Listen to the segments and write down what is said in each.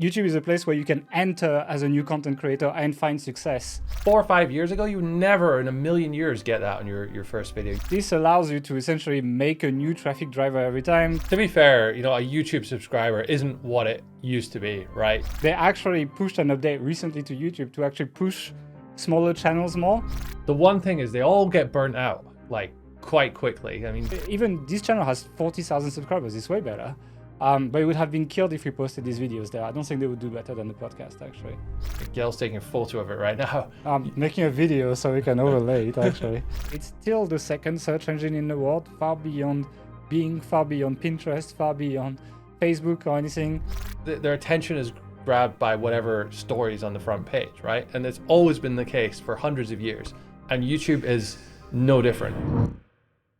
YouTube is a place where you can enter as a new content creator and find success. 4 or 5 years ago, you would never in a million years get that on your first video. This allows you to essentially make a new traffic driver every time. To be fair, a YouTube subscriber isn't what it used to be, right? They actually pushed an update recently to YouTube to actually push smaller channels more. The one thing is they all get burnt out, like, quite quickly. I mean, even this channel has 40,000 subscribers. It's way better. But it would have been killed if we posted these videos there. I don't think they would do better than the podcast, actually. Gail's taking a photo of it right now. I'm making a video so we can overlay it, actually. It's still the second search engine in the world, far beyond Bing, far beyond Pinterest, far beyond Facebook or anything. Their attention is grabbed by whatever stories on the front page, right? And it's always been the case for hundreds of years. And YouTube is no different.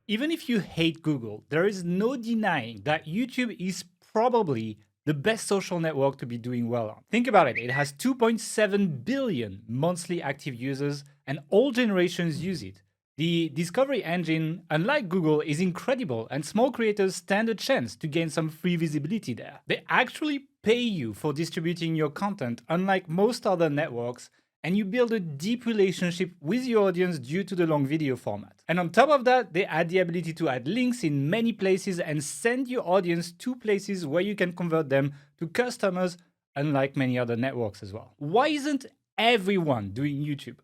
Even if you hate Google, there is no denying that YouTube is probably the best social network to be doing well on. Think about it. It has 2.7 billion monthly active users and all generations use it. The discovery engine, unlike Google, is incredible and small creators stand a chance to gain some free visibility there. They actually pay you for distributing your content, unlike most other networks, and you build a deep relationship with your audience due to the long video format. And on top of that, they add the ability to add links in many places and send your audience to places where you can convert them to customers, unlike many other networks as well. Why isn't everyone doing YouTube?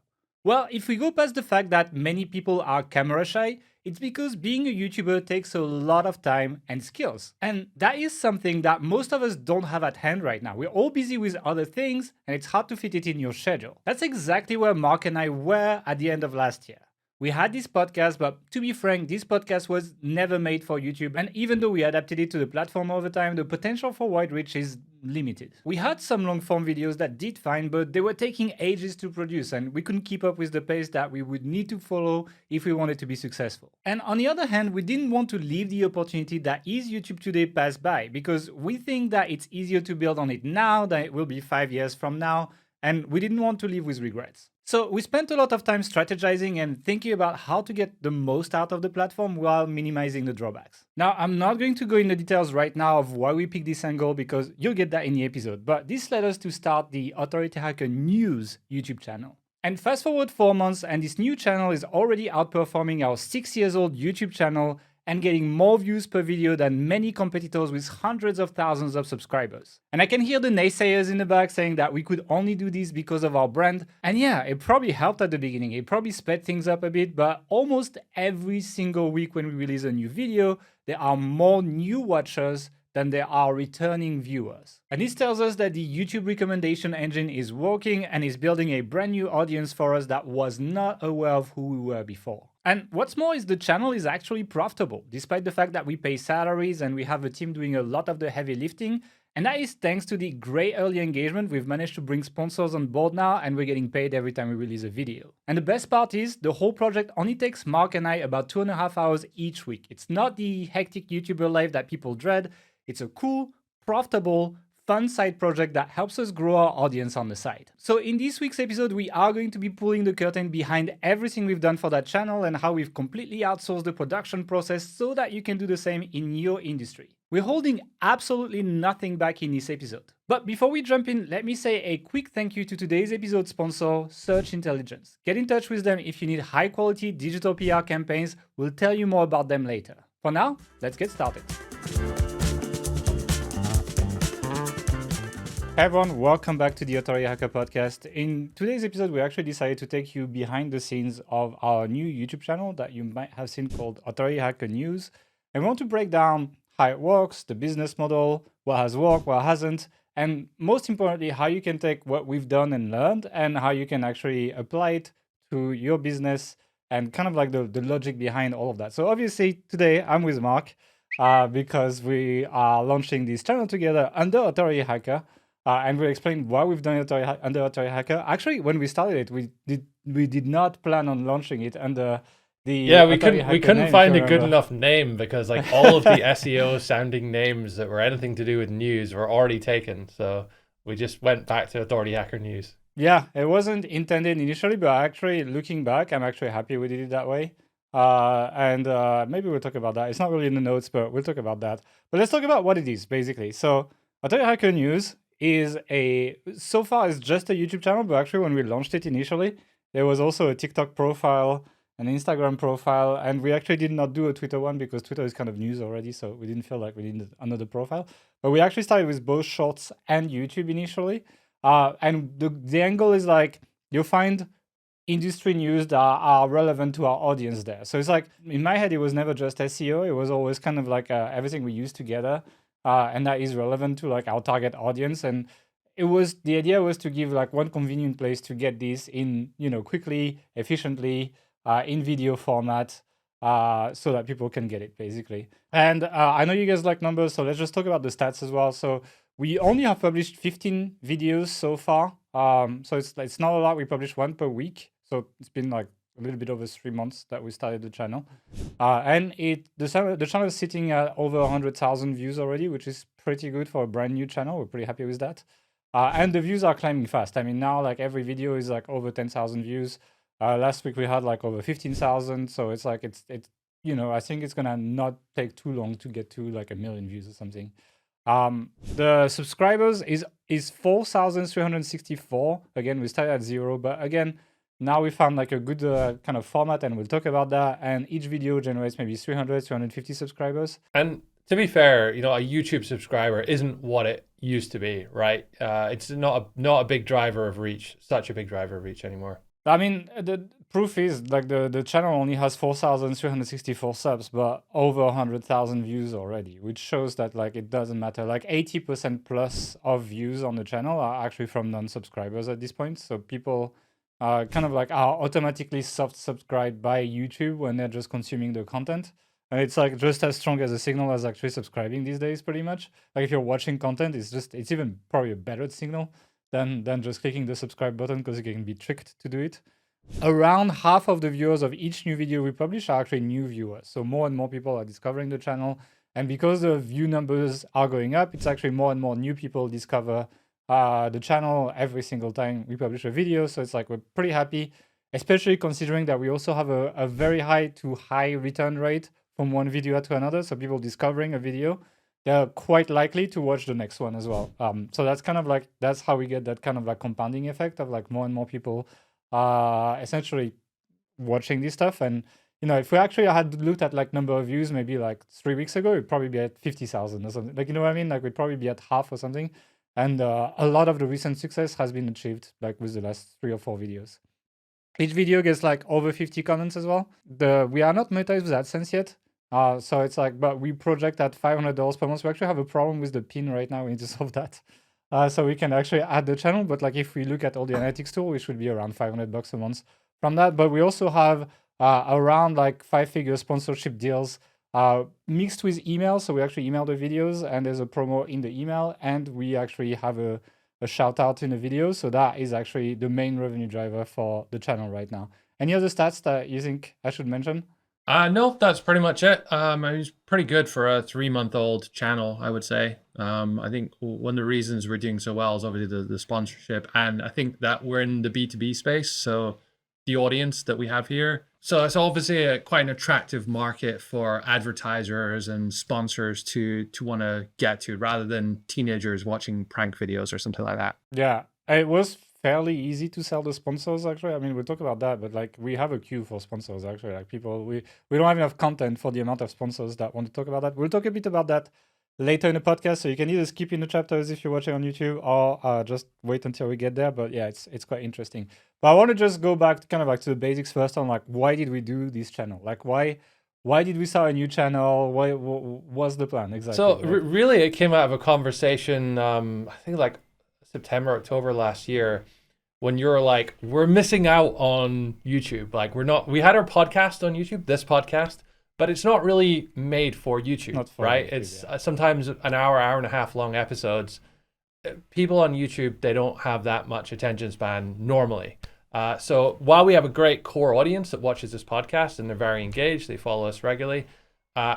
Well, if we go past the fact that many people are camera shy, it's because being a YouTuber takes a lot of time and skills. And that is something that most of us don't have at hand right now. We're all busy with other things and it's hard to fit it in your schedule. That's exactly where Mark and I were at the end of last year. We had this podcast, but to be frank, this podcast was never made for YouTube. And even though we adapted it to the platform over time, the potential for wide reach is limited. We had some long form videos that did fine, but they were taking ages to produce and we couldn't keep up with the pace that we would need to follow if we wanted to be successful. And on the other hand, we didn't want to leave the opportunity that is YouTube today pass by because we think that it's easier to build on it now than it will be 5 years from now. And we didn't want to live with regrets. So we spent a lot of time strategizing and thinking about how to get the most out of the platform while minimizing the drawbacks. Now, I'm not going to go into details right now of why we picked this angle because you'll get that in the episode, but this led us to start the Authority Hacker News YouTube channel. And fast forward 4 months and this new channel is already outperforming our 6 years old YouTube channel and getting more views per video than many competitors with hundreds of thousands of subscribers. And I can hear the naysayers in the back saying that we could only do this because of our brand. And yeah, it probably helped at the beginning. It probably sped things up a bit, but almost every single week when we release a new video, there are more new watchers than there are returning viewers. And this tells us that the YouTube recommendation engine is working and is building a brand new audience for us that was not aware of who we were before. And what's more is the channel is actually profitable, despite the fact that we pay salaries and we have a team doing a lot of the heavy lifting. And that is thanks to the great early engagement. We've managed to bring sponsors on board now and we're getting paid every time we release a video. And the best part is the whole project only takes Mark and I about 2.5 hours each week. It's not the hectic YouTuber life that people dread. It's a cool, profitable, fun side project that helps us grow our audience on the side. So in this week's episode, we are going to be pulling the curtain behind everything we've done for that channel and how we've completely outsourced the production process so that you can do the same in your industry. We're holding absolutely nothing back in this episode. But before we jump in, let me say a quick thank you to today's episode sponsor, Search Intelligence. Get in touch with them if you need high quality digital PR campaigns. We'll tell you more about them later. For now, let's get started. Hey everyone, welcome back to the Authority Hacker podcast. In today's episode, we actually decided to take you behind the scenes of our new YouTube channel that you might have seen called Authority Hacker News. And we want to break down how it works, the business model, what has worked, what hasn't, and most importantly, how you can take what we've done and learned and how you can actually apply it to your business and kind of like the logic behind all of that. So obviously today I'm with Mark because we are launching this channel together under Authority Hacker. And we'll explain why we've done it under Authority Hacker. Actually, when we started it, we did not plan on launching it under the we couldn't find a good enough name because like all of the SEO sounding names that were anything to do with news were already taken. So we just went back to Authority Hacker News. Yeah, it wasn't intended initially, but actually looking back, I'm actually happy we did it that way. And maybe we'll talk about that. It's not really in the notes, but we'll talk about that. But let's talk about what it is basically. So Authority Hacker News is so far it's just a YouTube channel, but actually when we launched it initially, there was also a TikTok profile, an Instagram profile, and we actually did not do a Twitter one because Twitter is kind of news already, so we didn't feel like we needed another profile. But we actually started with both Shorts and YouTube initially. And the angle is like, you'll find industry news that are relevant to our audience there. So it's like, in my head, it was never just SEO. It was always kind of like everything we use together. And that is relevant to like our target audience. And the idea was to give like one convenient place to get this in, quickly, efficiently, in video format, so that people can get it basically. And I know you guys like numbers, so let's just talk about the stats as well. So we only have published 15 videos so far. So it's not a lot. We publish one per week. So it's been like a little bit over 3 months that we started the channel. And the channel is sitting at over 100,000 views already, which is pretty good for a brand new channel. We're pretty happy with that. And the views are climbing fast. I mean, now like every video is like over 10,000 views. Last week we had like over 15,000. So it's like, it's I think it's gonna not take too long to get to like 1 million views or something. The subscribers is 4,364. Again, we started at 0, but again, now we found like a good kind of format, and we'll talk about that. And each video generates maybe 300, 350 subscribers. And to be fair, a YouTube subscriber isn't what it used to be, right? It's not a big driver of reach, such a big driver of reach anymore. I mean, the proof is like the channel only has 4,364 subs, but over 100,000 views already, which shows that like it doesn't matter. Like 80% plus of views on the channel are actually from non-subscribers at this point. So people kind of like are automatically subscribed by YouTube when they're just consuming the content. And it's like just as strong as a signal as actually subscribing these days, pretty much. Like if you're watching content, it's even probably a better signal than just clicking the subscribe button, because you can be tricked to do it. Around half of the viewers of each new video we publish are actually new viewers. So more and more people are discovering the channel. And because the view numbers are going up, it's actually more and more new people discover the channel every single time we publish a video. So it's like we're pretty happy, especially considering that we also have a very high to high return rate from one video to another. So people discovering a video, they're quite likely to watch the next one as well. So that's kind of like, that's how we get that kind of like compounding effect of like more and more people essentially watching this stuff. And, if we actually had looked at like number of views, maybe like 3 weeks ago, it'd probably be at 50,000 or something. Like, you know what I mean? Like we'd probably be at half or something. And a lot of the recent success has been achieved like with the last 3 or 4 videos. Each video gets like over 50 comments as well. We are not monetized with AdSense yet. So it's like, but we project at $500 per month. We actually have a problem with the pin right now. We need to solve that. So we can actually add the channel. But like if we look at all the analytics tool, we should be around $500 a month from that. But we also have around like 5-figure sponsorship deals mixed with email. So we actually email the videos, and there's a promo in the email, and we actually have a shout out in the video. So that is actually the main revenue driver for the channel right now. Any other stats that you think I should mention? No, that's pretty much it. It's pretty good for a 3-month-old channel, I would say. I think one of the reasons we're doing so well is obviously the sponsorship, and I think that we're in the B2B space, so the audience that we have here. So it's obviously quite an attractive market for advertisers and sponsors to want to get to, rather than teenagers watching prank videos or something like that. Yeah, it was fairly easy to sell the sponsors actually. I mean, we'll talk about that, but like we have a queue for sponsors actually. Like people, we don't have enough content for the amount of sponsors that want to talk about that. We'll talk a bit about that later in the podcast, so you can either skip in the chapters if you're watching on YouTube, or just wait until we get there. But yeah, it's quite interesting. But I want to just go back to kind of like to the basics first on like, why did we do this channel? Like why did we start a new channel? What's the plan exactly? So really it came out of a conversation, I think like September, October last year, when you're like, we're missing out on YouTube. Like we had our podcast on YouTube, this podcast, but it's not really made for YouTube, right? YouTube, it's sometimes an hour and a half long episodes. People on YouTube, they don't have that much attention span normally. So while we have a great core audience that watches this podcast and they're very engaged, they follow us regularly,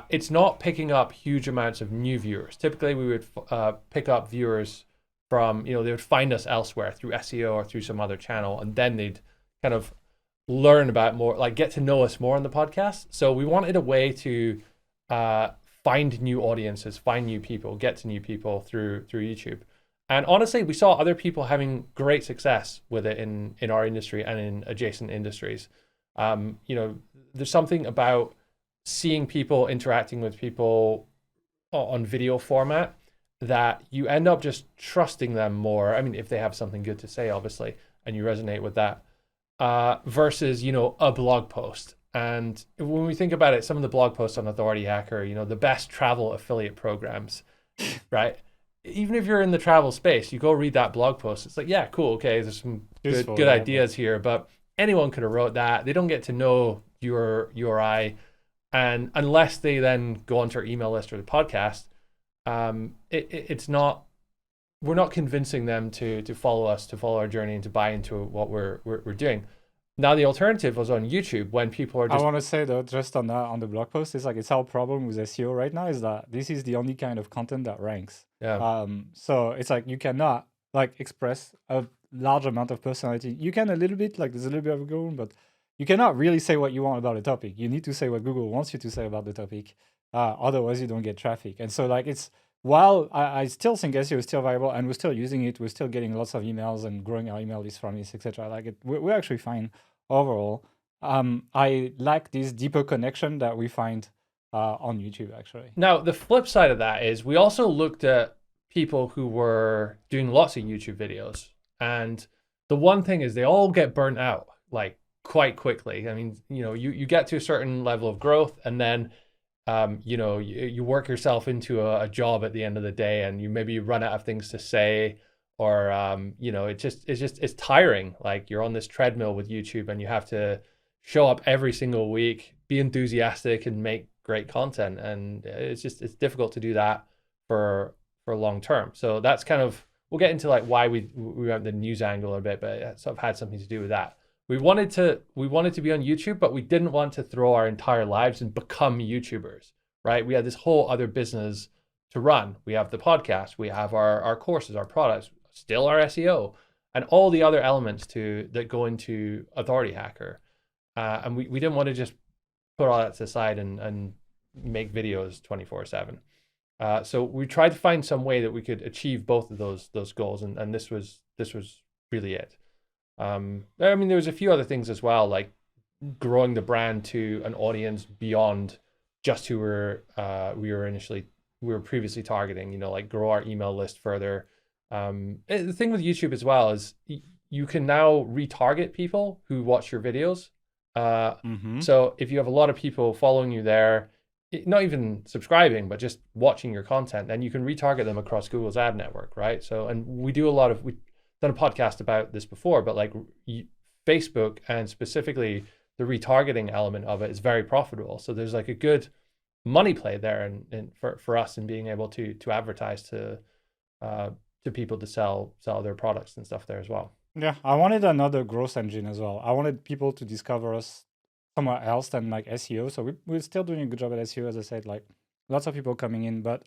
it's not picking up huge amounts of new viewers. Typically we would pick up viewers from, they would find us elsewhere through SEO or through some other channel, and then they'd kind of learn about more, like get to know us more on the podcast. So we wanted a way to find new audiences, find new people, get to new people through YouTube. And honestly, we saw other people having great success with it in our industry and in adjacent industries. You know, there's something about seeing people interacting with people on video format that you end up just trusting them more. I mean, if they have something good to say, obviously, and you resonate with that, versus, you know, a blog post. And when we think about it, some of the blog posts on Authority Hacker, you know, the best travel affiliate programs, right? Even if you're in the travel space, you go read that blog post. It's like, yeah, cool, okay, there's some Useful, good yeah, ideas here, but anyone could have wrote that. They don't get to know your URI, and unless they then go onto our email list or the podcast, it's not. We're not convincing them to follow us, to follow our journey, and to buy into what we're doing. Now the alternative was on YouTube when people are I just want to say though, just on that, on the blog post, it's like it's our problem with SEO right now is that this is the only kind of content that ranks. yeah. So it's like you cannot like express a large amount of personality. You can a little bit, like there's a little bit of Google, but you cannot really say what you want about a topic. You need to say what Google wants you to say about the topic. Otherwise you don't get traffic. And so like it's, while I still think SEO is still viable and we're still using it, we're still getting lots of emails and growing our email list from this, etc. Like we're actually fine overall. I like this deeper connection that we find on YouTube, actually. Now, the flip side of that is we also looked at people who were doing lots of YouTube videos. And the one thing is they all get burnt out like quite quickly. I mean, you know, you get to a certain level of growth and then, you know, you work yourself into a job at the end of the day and you maybe run out of things to say or, you know, it's tiring. Like you're on this treadmill with YouTube and you have to show up every single week, be enthusiastic and make great content. And it's difficult to do that for long term. So that's kind of, we'll get into like why we went the news angle a bit, but it sort of had something to do with that. We wanted to be on YouTube, but we didn't want to throw our entire lives and become YouTubers, right? We had this whole other business to run. We have the podcast, we have our courses, our products, still our SEO, and all the other elements that go into Authority Hacker. And we didn't want to just put all that to the side and make videos 24/7. So we tried to find some way that we could achieve both of those goals, and this was really it. I mean, there was a few other things as well, like growing the brand to an audience beyond just who we were previously targeting. You know, like grow our email list further. The thing with YouTube as well is you can now retarget people who watch your videos. So if you have a lot of people following you there, not even subscribing, but just watching your content, then you can retarget them across Google's ad network, right? So, and we've done a podcast about this before, but like Facebook and specifically the retargeting element of it is very profitable. So there's like a good money play there and for us in being able to advertise to people to sell their products and stuff there as well. Yeah, I wanted another growth engine as well. I wanted people to discover us somewhere else than like SEO. So we're still doing a good job at SEO, as I said, like lots of people coming in, but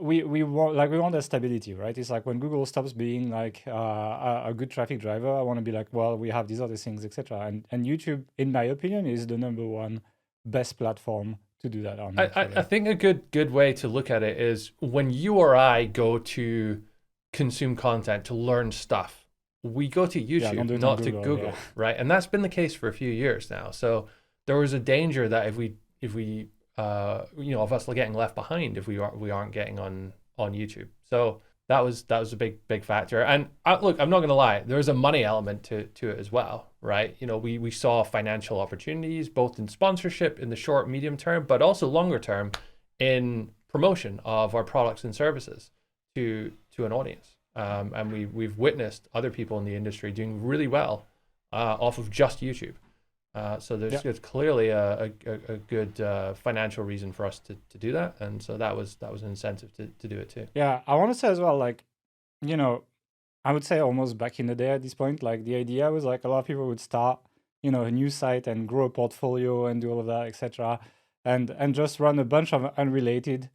we want the stability, right? It's like when Google stops being like a good traffic driver, I want to be like, well, we have these other things, etc. And YouTube, in my opinion, is the number one best platform to do that on. I think a good way to look at it is when you or I go to consume content to learn stuff, we go to YouTube, not to Google, right? And that's been the case for a few years now. So there was a danger that if we you know, of us getting left behind if we aren't getting on YouTube. So that was a big factor. And look, I'm not gonna lie, there's a money element to it as well, right? You know, we saw financial opportunities both in sponsorship in the short, medium term, but also longer term in promotion of our products and services to an audience. And we've witnessed other people in the industry doing really well off of just YouTube. So there's clearly a good financial reason for us to do that, and so that was an incentive to do it too. Yeah, I want to say as well, like, you know, I would say almost back in the day at this point, like the idea was like a lot of people would start, you know, a new site and grow a portfolio and do all of that, etc., and just run a bunch of unrelated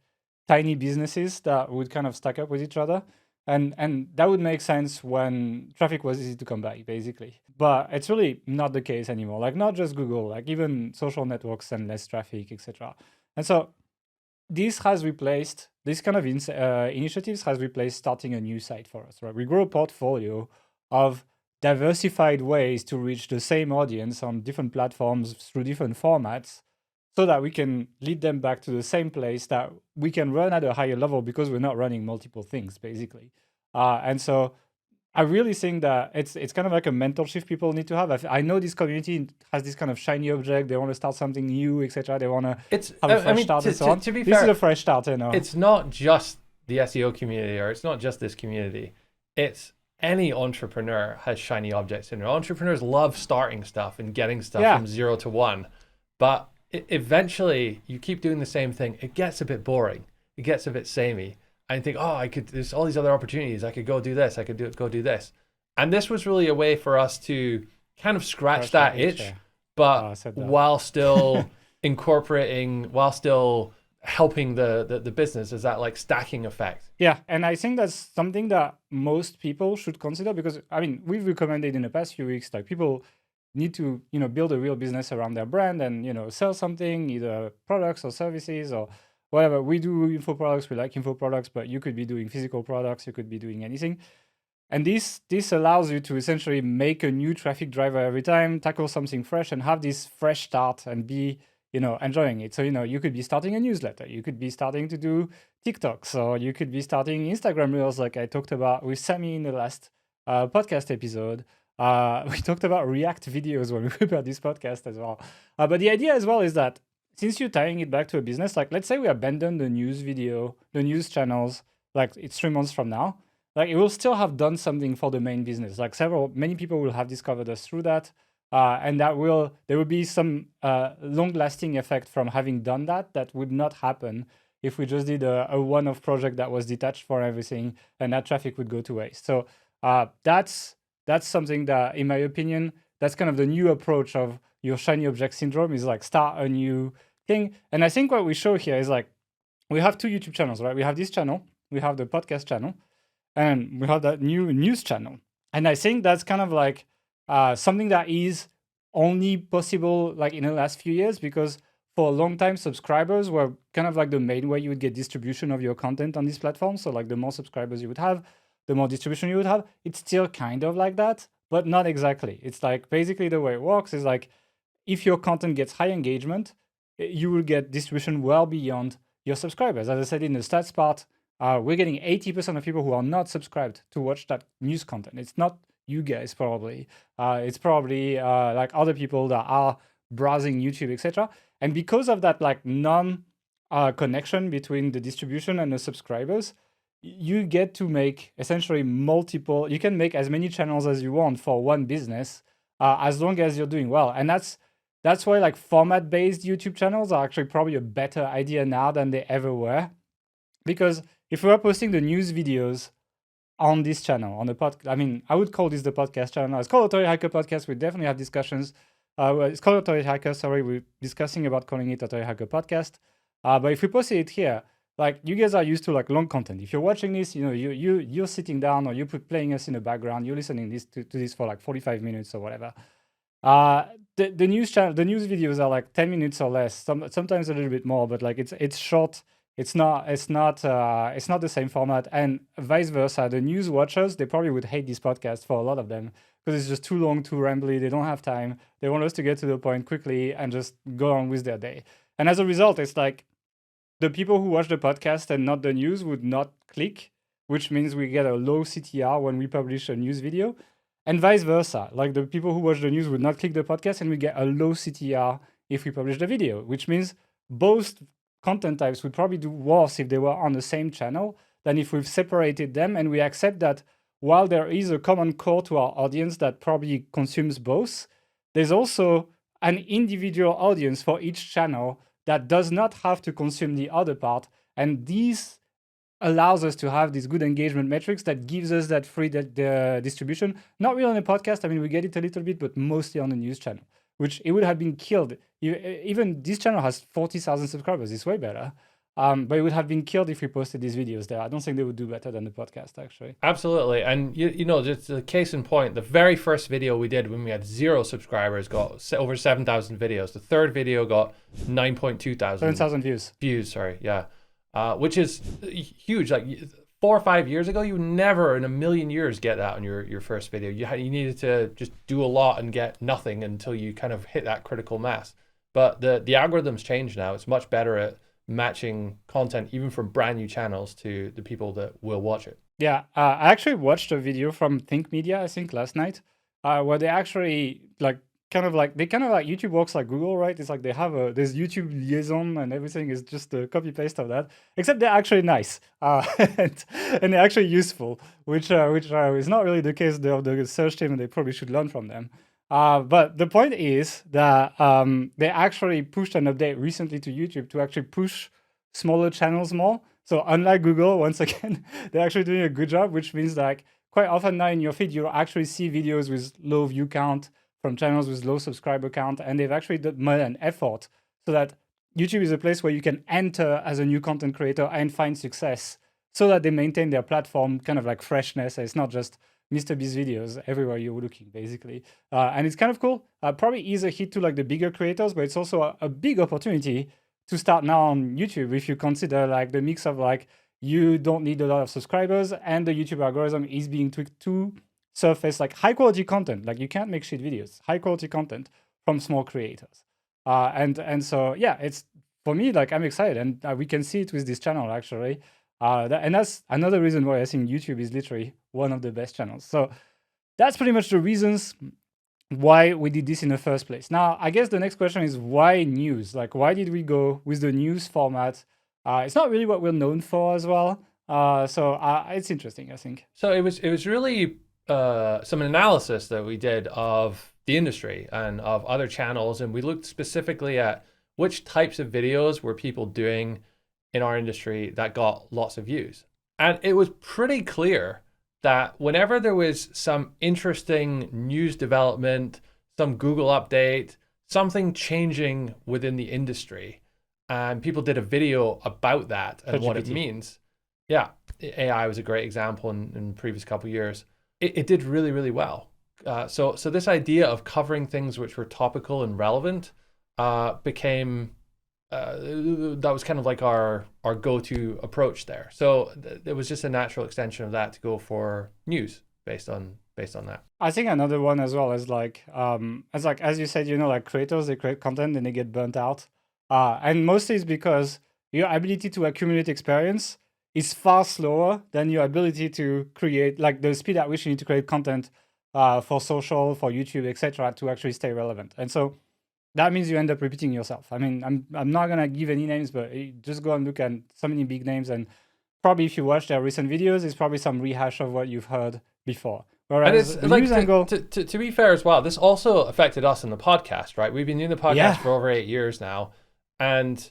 tiny businesses that would kind of stack up with each other. And that would make sense when traffic was easy to come by, basically. But it's really not the case anymore. Like not just Google, like even social networks and less traffic, etc. And so this has replaced this kind of initiatives has replaced starting a new site for us, right? We grow a portfolio of diversified ways to reach the same audience on different platforms through different formats, so that we can lead them back to the same place that we can run at a higher level because we're not running multiple things, basically. And so I really think that it's kind of like a mental shift people need to have. I know this community has this kind of shiny object. They want to start something new, etc. They want to have a fresh start and so on. To be this fair, is a fresh start, you know. It's not just the SEO community, or it's not just this community. It's any entrepreneur has shiny objects in there. Entrepreneurs love starting stuff and getting stuff from 0 to 1. But eventually, you keep doing the same thing. It gets a bit boring. It gets a bit samey. And you think, oh, there's all these other opportunities. I could go do this. I could go do this. And this was really a way for us to kind of scratch that itch, but while still incorporating, while still helping the business. Is that like stacking effect? Yeah, and I think that's something that most people should consider, because I mean, we've recommended in the past few weeks, like people need to, build a real business around their brand and, sell something, either products or services or whatever. We do info products, we like info products, but you could be doing physical products, you could be doing anything. And this allows you to essentially make a new traffic driver every time, tackle something fresh and have this fresh start and be, enjoying it. So, you could be starting a newsletter, you could be starting to do TikToks, or you could be starting Instagram Reels like I talked about with Sammy in the last podcast episode. We talked about React videos when we prepared this podcast as well. But the idea as well is that since you're tying it back to a business, like let's say we abandon the news channels, like it's 3 months from now, like it will still have done something for the main business. Like many people will have discovered us through that. And there will be some long-lasting effect from having done that would not happen if we just did a one-off project that was detached for everything, and that traffic would go to waste. So that's something that, in my opinion, that's kind of the new approach of your shiny object syndrome, is like start a new thing. And I think what we show here is like, we have 2 YouTube channels, right? We have this channel, we have the podcast channel, and we have that new news channel. And I think that's kind of like something that is only possible like in the last few years, because for a long time, subscribers were kind of like the main way you would get distribution of your content on this platform. So like the more subscribers you would have, the more distribution you would have. It's still kind of like that, but not exactly. It's like basically the way it works is like, if your content gets high engagement, you will get distribution well beyond your subscribers. As I said in the stats part, we're getting 80% of people who are not subscribed to watch that news content. It's not you guys probably. It's probably like other people that are browsing YouTube, etc. And because of that like connection between the distribution and the subscribers, you get to make essentially you can make as many channels as you want for one business, as long as you're doing well. And that's why like format-based YouTube channels are actually probably a better idea now than they ever were. Because if we were posting the news videos on this channel, on the podcast, I mean, I would call this the podcast channel. It's called Authority Hacker Podcast. We definitely have discussions. It's called Authority Hacker, sorry. We're discussing about calling it Authority Hacker Podcast. But if we posted it here, like you guys are used to like long content. If you're watching this, you're sitting down, or you're playing us in the background, you're listening to this for like 45 minutes or whatever. The news videos are like 10 minutes or less, sometimes a little bit more, but like it's short. It's not the same format, and vice versa. The news watchers, they probably would hate this podcast for a lot of them, because it's just too long, too rambly. They don't have time. They want us to get to the point quickly and just go on with their day. And as a result, it's like the people who watch the podcast and not the news would not click, which means we get a low CTR when we publish a news video. And vice versa, like the people who watch the news would not click the podcast, and we get a low CTR if we publish the video, which means both content types would probably do worse if they were on the same channel than if we've separated them. And we accept that while there is a common core to our audience that probably consumes both, there's also an individual audience for each channel that does not have to consume the other part. And these allows us to have these good engagement metrics that gives us that free distribution. Not really on the podcast. I mean, we get it a little bit, but mostly on the news channel, which it would have been killed. Even this channel has 40,000 subscribers. It's way better. But it would have been killed if we posted these videos there. I don't think they would do better than the podcast, actually. Absolutely. And, just a case in point, the very first video we did when we had 0 subscribers got over 7,000 videos. The third video got 9,200. 7,000 views. Views, sorry, yeah. which is huge. Like 4 or 5 years ago, you would never in a million years get that on your first video. You needed to just do a lot and get nothing until you kind of hit that critical mass. But the algorithm's changed now. It's much better at matching content, even from brand new channels, to the people that will watch it. Yeah, I actually watched a video from Think Media, I think last night, where they actually like YouTube works like Google, right? It's like they have there's YouTube liaison and everything is just a copy paste of that, except they're actually nice and they're actually useful, which is not really the case of the search team, and they probably should learn from them. But the point is that they actually pushed an update recently to YouTube to actually push smaller channels more. So unlike Google, once again, they're actually doing a good job, which means like quite often now in your feed, you'll actually see videos with low view count from channels with low subscriber count, and they've actually made an effort so that YouTube is a place where you can enter as a new content creator and find success, so that they maintain their platform kind of like freshness. It's not just Mr. Beast videos everywhere you're looking, basically. And it's kind of cool. Probably is a hit to like the bigger creators, but it's also a big opportunity to start now on YouTube if you consider like the mix of like you don't need a lot of subscribers and the YouTube algorithm is being tweaked to surface like high quality content. Like you can't make shit videos, high quality content from small creators. And so yeah, it's for me like I'm excited, and we can see it with this channel actually. And that's another reason why I think YouTube is literally one of the best channels. So that's pretty much the reasons why we did this in the first place. Now, I guess the next question is why news? Like, why did we go with the news format? It's not really what we're known for as well. So it's interesting, I think. So it was really some analysis that we did of the industry and of other channels, and we looked specifically at which types of videos were people doing in our industry that got lots of views. And it was pretty clear that whenever there was some interesting news development, some Google update, something changing within the industry, and people did a video about that and what it means. Yeah, AI was a great example in the previous couple of years. It did really, really well. So this idea of covering things which were topical and relevant became that was kind of like our go-to approach there. So it was just a natural extension of that to go for news based on that. I think another one as well is like as you said, like creators, they create content and they get burnt out, and mostly it's because your ability to accumulate experience is far slower than your ability to create, like the speed at which you need to create content for social, for YouTube, etc., to actually stay relevant. And so that means you end up repeating yourself. I mean, I'm not gonna give any names, but just go and look at so many big names, and probably if you watch their recent videos, it's probably some rehash of what you've heard before. Whereas and it's like to be fair as well, this also affected us in the podcast, right? We've been doing the podcast for over 8 years now, and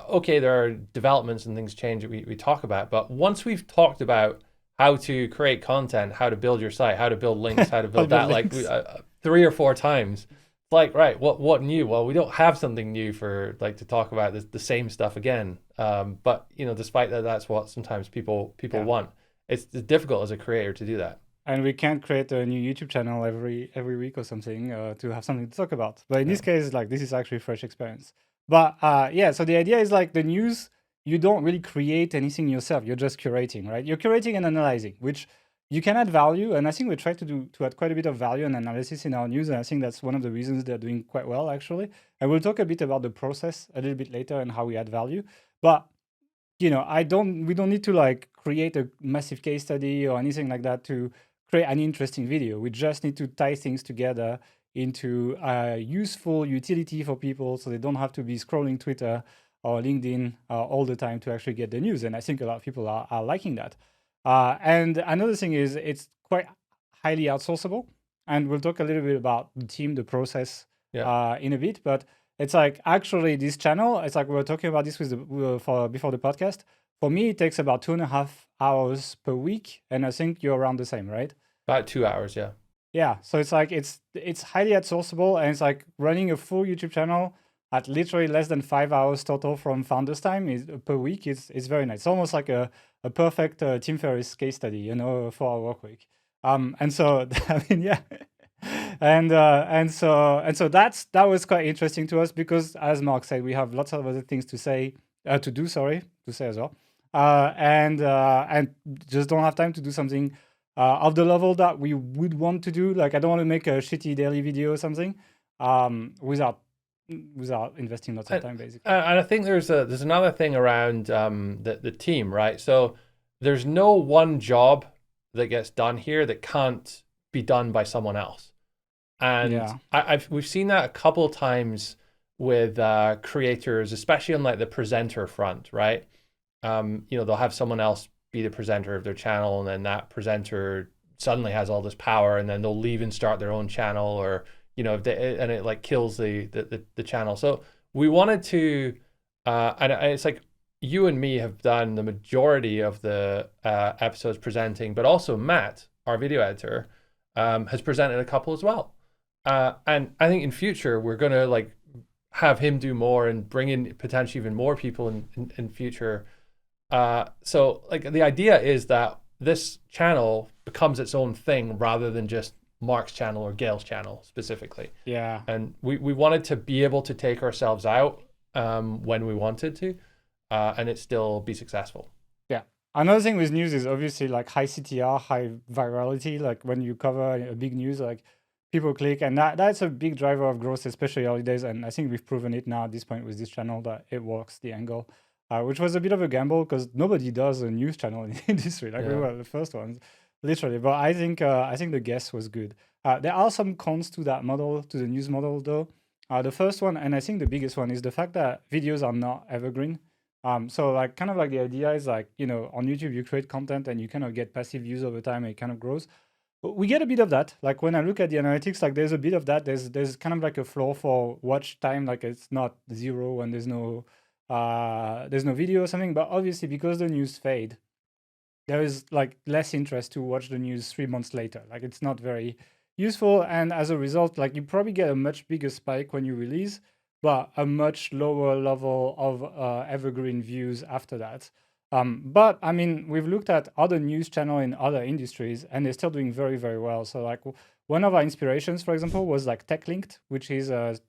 okay, there are developments and things change that we talk about, but once we've talked about how to create content, how to build your site, how to build links, how to build that, like 3 or 4 times. Like, right, what new? Well, we don't have something new for like to talk about the same stuff again. But despite that, that's what sometimes people want. It's difficult as a creator to do that. And we can't create a new YouTube channel every week or something to have something to talk about. But in this case, like this is actually a fresh experience. But so the idea is like the news, you don't really create anything yourself. You're just curating, right? You're curating and analyzing, which you can add value, and I think we try to add quite a bit of value and analysis in our news, and I think that's one of the reasons they're doing quite well, actually. And we'll talk a bit about the process a little bit later and how we add value. But we don't need to like create a massive case study or anything like that to create an interesting video. We just need to tie things together into a useful utility for people, so they don't have to be scrolling Twitter or LinkedIn all the time to actually get the news. And I think a lot of people are liking that. And another thing is it's quite highly outsourceable, and we'll talk a little bit about the team, the process in a bit. But it's like actually this channel, it's like we were talking about this before the podcast. For me, it takes about 2.5 hours per week, and I think you're around the same, right? About 2 hours, yeah. Yeah, so it's like it's highly outsourceable, and it's like running a full YouTube channel at literally less than 5 hours total from founder's time per week is very nice. It's almost like a perfect Tim Ferriss case study, for our work week. And so I mean, yeah, and so that was quite interesting to us because, as Mark said, we have lots of other things to say as well. and just don't have time to do something of the level that we would want to do. Like I don't want to make a shitty daily video or something without investing lots of time, basically. And I think there's another thing around the team, right? So there's no one job that gets done here that can't be done by someone else. And Yeah. we've seen that a couple of times with creators, especially on like the presenter front, right? They'll have someone else be the presenter of their channel, and then that presenter suddenly has all this power, and then they'll leave and start their own channel, or and it like kills the channel. So we wanted to, and it's like you and me have done the majority of the episodes presenting, but also Matt, our video editor, has presented a couple as well. And I think in future we're gonna like have him do more and bring in potentially even more people in future. So like the idea is that this channel becomes its own thing rather than just Mark's channel or Gail's channel specifically. Yeah. And we wanted to be able to take ourselves out when we wanted to, and it still be successful. Yeah. Another thing with news is obviously like high CTR, high virality. Like when you cover a big news, like people click, and that's a big driver of growth, especially early days. And I think we've proven it now at this point with this channel that it works, the angle, which was a bit of a gamble because nobody does a news channel in the industry. Like we were the first ones, literally. But I think the guess was good. There are some cons to that model, to the news model, though. The first one, and I think the biggest one, is the fact that videos are not evergreen. So like kind of like the idea is like, on YouTube, you create content and you kind of get passive views over time and it kind of grows. But we get a bit of that. Like when I look at the analytics, like there's a bit of that. There's kind of like a floor for watch time. Like it's not 0 and there's no video or something. But obviously because the news fade, there is like less interest to watch the news 3 months later. Like it's not very useful. And as a result, like you probably get a much bigger spike when you release, but a much lower level of evergreen views after that. But I mean, we've looked at other news channel in other industries and they're still doing very, very well. So like one of our inspirations, for example, was like TechLinked, which is a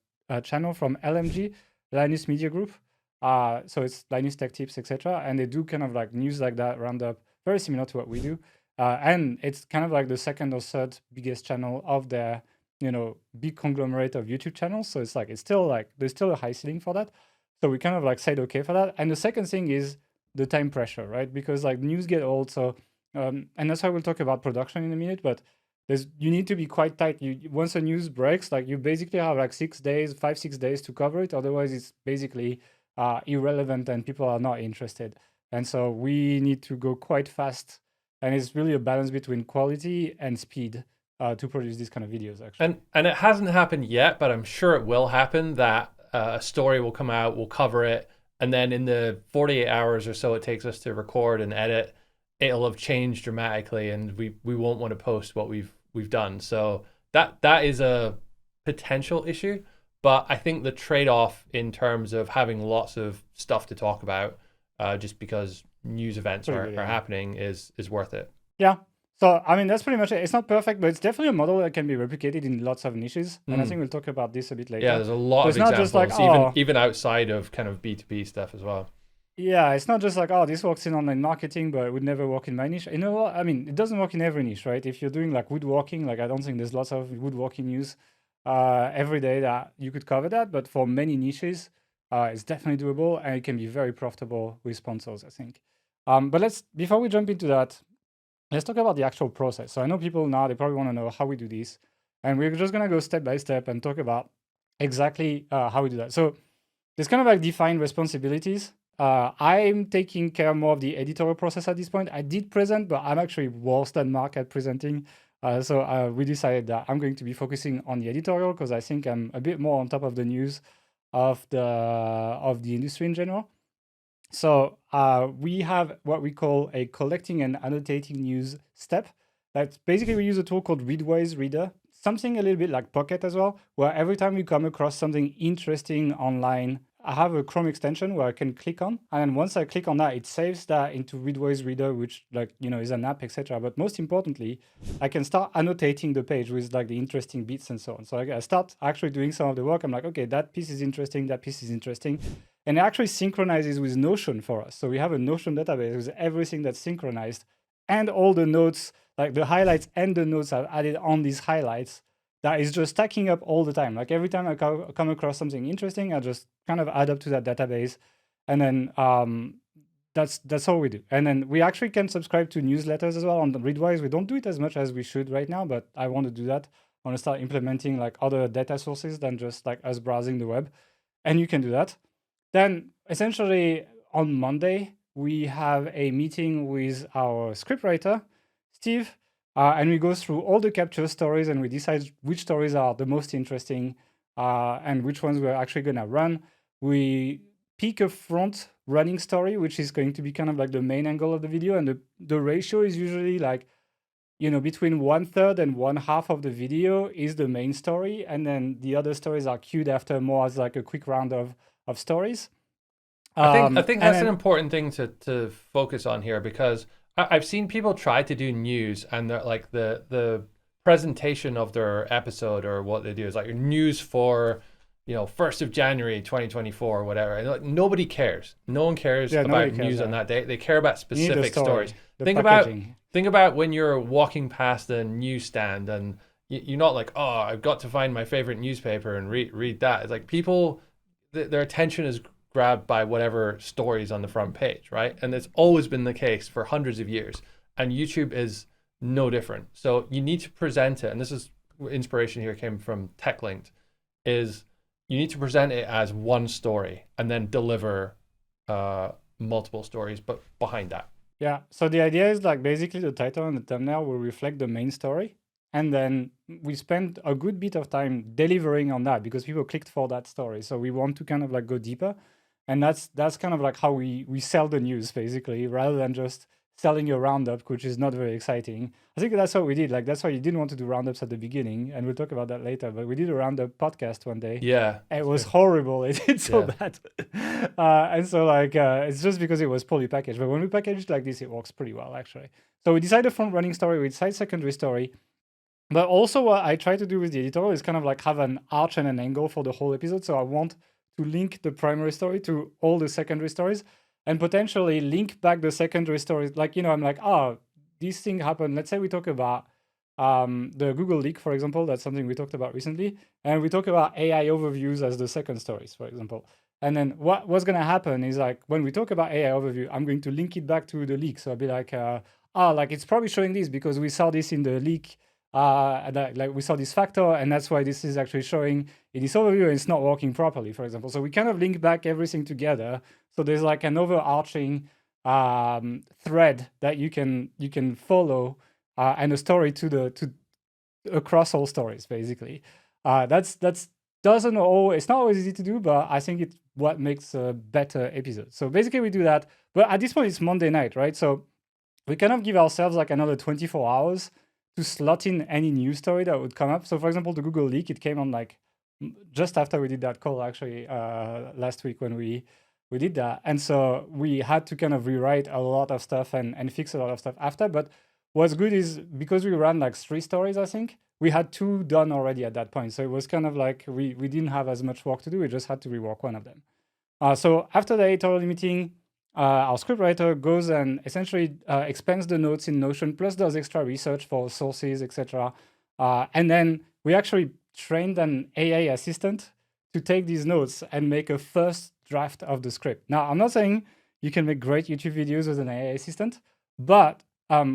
channel from LMG, Linus Media Group. So it's Linus Tech Tips, etc. And they do kind of like news like that, roundup, very similar to what we do. And it's kind of like the second or third biggest channel of their big conglomerate of YouTube channels. So it's like there's still a high ceiling for that. So we kind of like said okay for that. And the second thing is the time pressure, right? Because like news get old. So and that's why we'll talk about production in a minute. But you need to be quite tight. Once a news breaks, like you basically have like 6 days, 5-6 days to cover it. Otherwise, it's basically irrelevant and people are not interested. And so we need to go quite fast. And it's really a balance between quality and speed to produce these kind of videos, actually. And it hasn't happened yet, but I'm sure it will happen that a story will come out, we'll cover it, and then in the 48 hours or so it takes us to record and edit, it'll have changed dramatically, and we won't want to post what we've done. So that is a potential issue, but I think the trade-off in terms of having lots of stuff to talk about, just because news events are happening, is worth it. Yeah. So, I mean, that's pretty much it. It's not perfect, but it's definitely a model that can be replicated in lots of niches. And I think we'll talk about this a bit later. Yeah, there's a lot of examples, not just like, even outside of kind of B2B stuff as well. Yeah, it's not just like, this works in online marketing, but it would never work in my niche. You know what? I mean, it doesn't work in every niche, right? If you're doing like woodworking, like I don't think there's lots of woodworking news every day that you could cover that. But for many niches, it's definitely doable and it can be very profitable with sponsors, I think. But before we jump into that, let's talk about the actual process. So I know people now, they probably want to know how we do this. And we're just going to go step by step and talk about exactly how we do that. So there's kind of like defined responsibilities. I'm taking care more of the editorial process at this point. I did present, but I'm actually worse than Mark at presenting. So we decided that I'm going to be focusing on the editorial because I think I'm a bit more on top of the news of the industry in general. So we have what we call a collecting and annotating news step. That's basically we use a tool called Readwise Reader, something a little bit like Pocket as well, where every time we come across something interesting online I have a Chrome extension where I can click on, and then once I click on that, it saves that into Readwise Reader, which like, is an app, etc. But most importantly, I can start annotating the page with like the interesting bits and so on. So I start actually doing some of the work. I'm like, okay, that piece is interesting, that piece is interesting. And it actually synchronizes with Notion for us. So we have a Notion database with everything that's synchronized, and all the notes, like the highlights and the notes I've added on these highlights, that is just stacking up all the time. Like every time I come across something interesting, I just kind of add up to that database. And then that's all we do. And then we actually can subscribe to newsletters as well on the Readwise. We don't do it as much as we should right now, but I want to do that. I want to start implementing like other data sources than just like us browsing the web. And you can do that. Then essentially on Monday, we have a meeting with our scriptwriter, Steve, and we go through all the capture stories and we decide which stories are the most interesting and which ones we're actually going to run. We pick a front running story, which is going to be kind of like the main angle of the video. And the ratio is usually like, between 1/3 and 1/2 of the video is the main story. And then the other stories are queued after more as like a quick round of stories. I think that's an important thing to focus on here, because I've seen people try to do news and they're like the presentation of their episode or what they do is like news for 1st of January 2024 or whatever. And like, nobody cares. No one cares about news on that day. They care about specific stories. Think about when you're walking past a newsstand and you're not like, oh, I've got to find my favorite newspaper and read that. It's like people, their attention is grabbed by whatever stories on the front page, right? And it's always been the case for hundreds of years. And YouTube is no different. So you need to present it. And this is inspiration here came from TechLinked, is you need to present it as one story and then deliver multiple stories, but behind that. Yeah. So the idea is like basically the title and the thumbnail will reflect the main story. And then we spend a good bit of time delivering on that because people clicked for that story. So we want to kind of like go deeper. And that's kind of like how we sell the news, basically, rather than just selling a roundup, which is not very exciting. I think that's what we did. Like, that's why you didn't want to do roundups at the beginning. And we'll talk about that later. But we did a roundup podcast one day. Yeah. It was horrible. It did so bad. And so like, it's just because it was poorly packaged. But when we package it like this, it works pretty well, actually. So we decided front running story, we decided secondary story. But also what I try to do with the editorial is kind of like have an arch and an angle for the whole episode. So I want to link the primary story to all the secondary stories and potentially link back the secondary stories. Like, I'm like, this thing happened. Let's say we talk about the Google leak, for example. That's something we talked about recently. And we talk about AI overviews as the second stories, for example. And then what's going to happen is like, when we talk about AI overview, I'm going to link it back to the leak. So I'll be like, like it's probably showing this because we saw this in the leak. Like we saw this factor, and that's why this is actually showing in this overview and it's not working properly, for example. So we kind of link back everything together. So there's like an overarching thread that you can follow and a story to across all stories, basically. It's not always easy to do, but I think it's what makes a better episode. So basically we do that, but at this point it's Monday night, right? So we kind of give ourselves like another 24 hours to slot in any news story that would come up. So for example, the Google leak, it came on like just after we did that call, actually, last week when we did that. And so we had to kind of rewrite a lot of stuff and fix a lot of stuff after. But what's good is because we ran like 3 stories, I think, we had 2 done already at that point. So it was kind of like we didn't have as much work to do. We just had to rework one of them. So after the editorial meeting, our scriptwriter goes and essentially expands the notes in Notion, plus does extra research for sources, etc. And then we actually trained an AI assistant to take these notes and make a first draft of the script. Now, I'm not saying you can make great YouTube videos with an AI assistant, but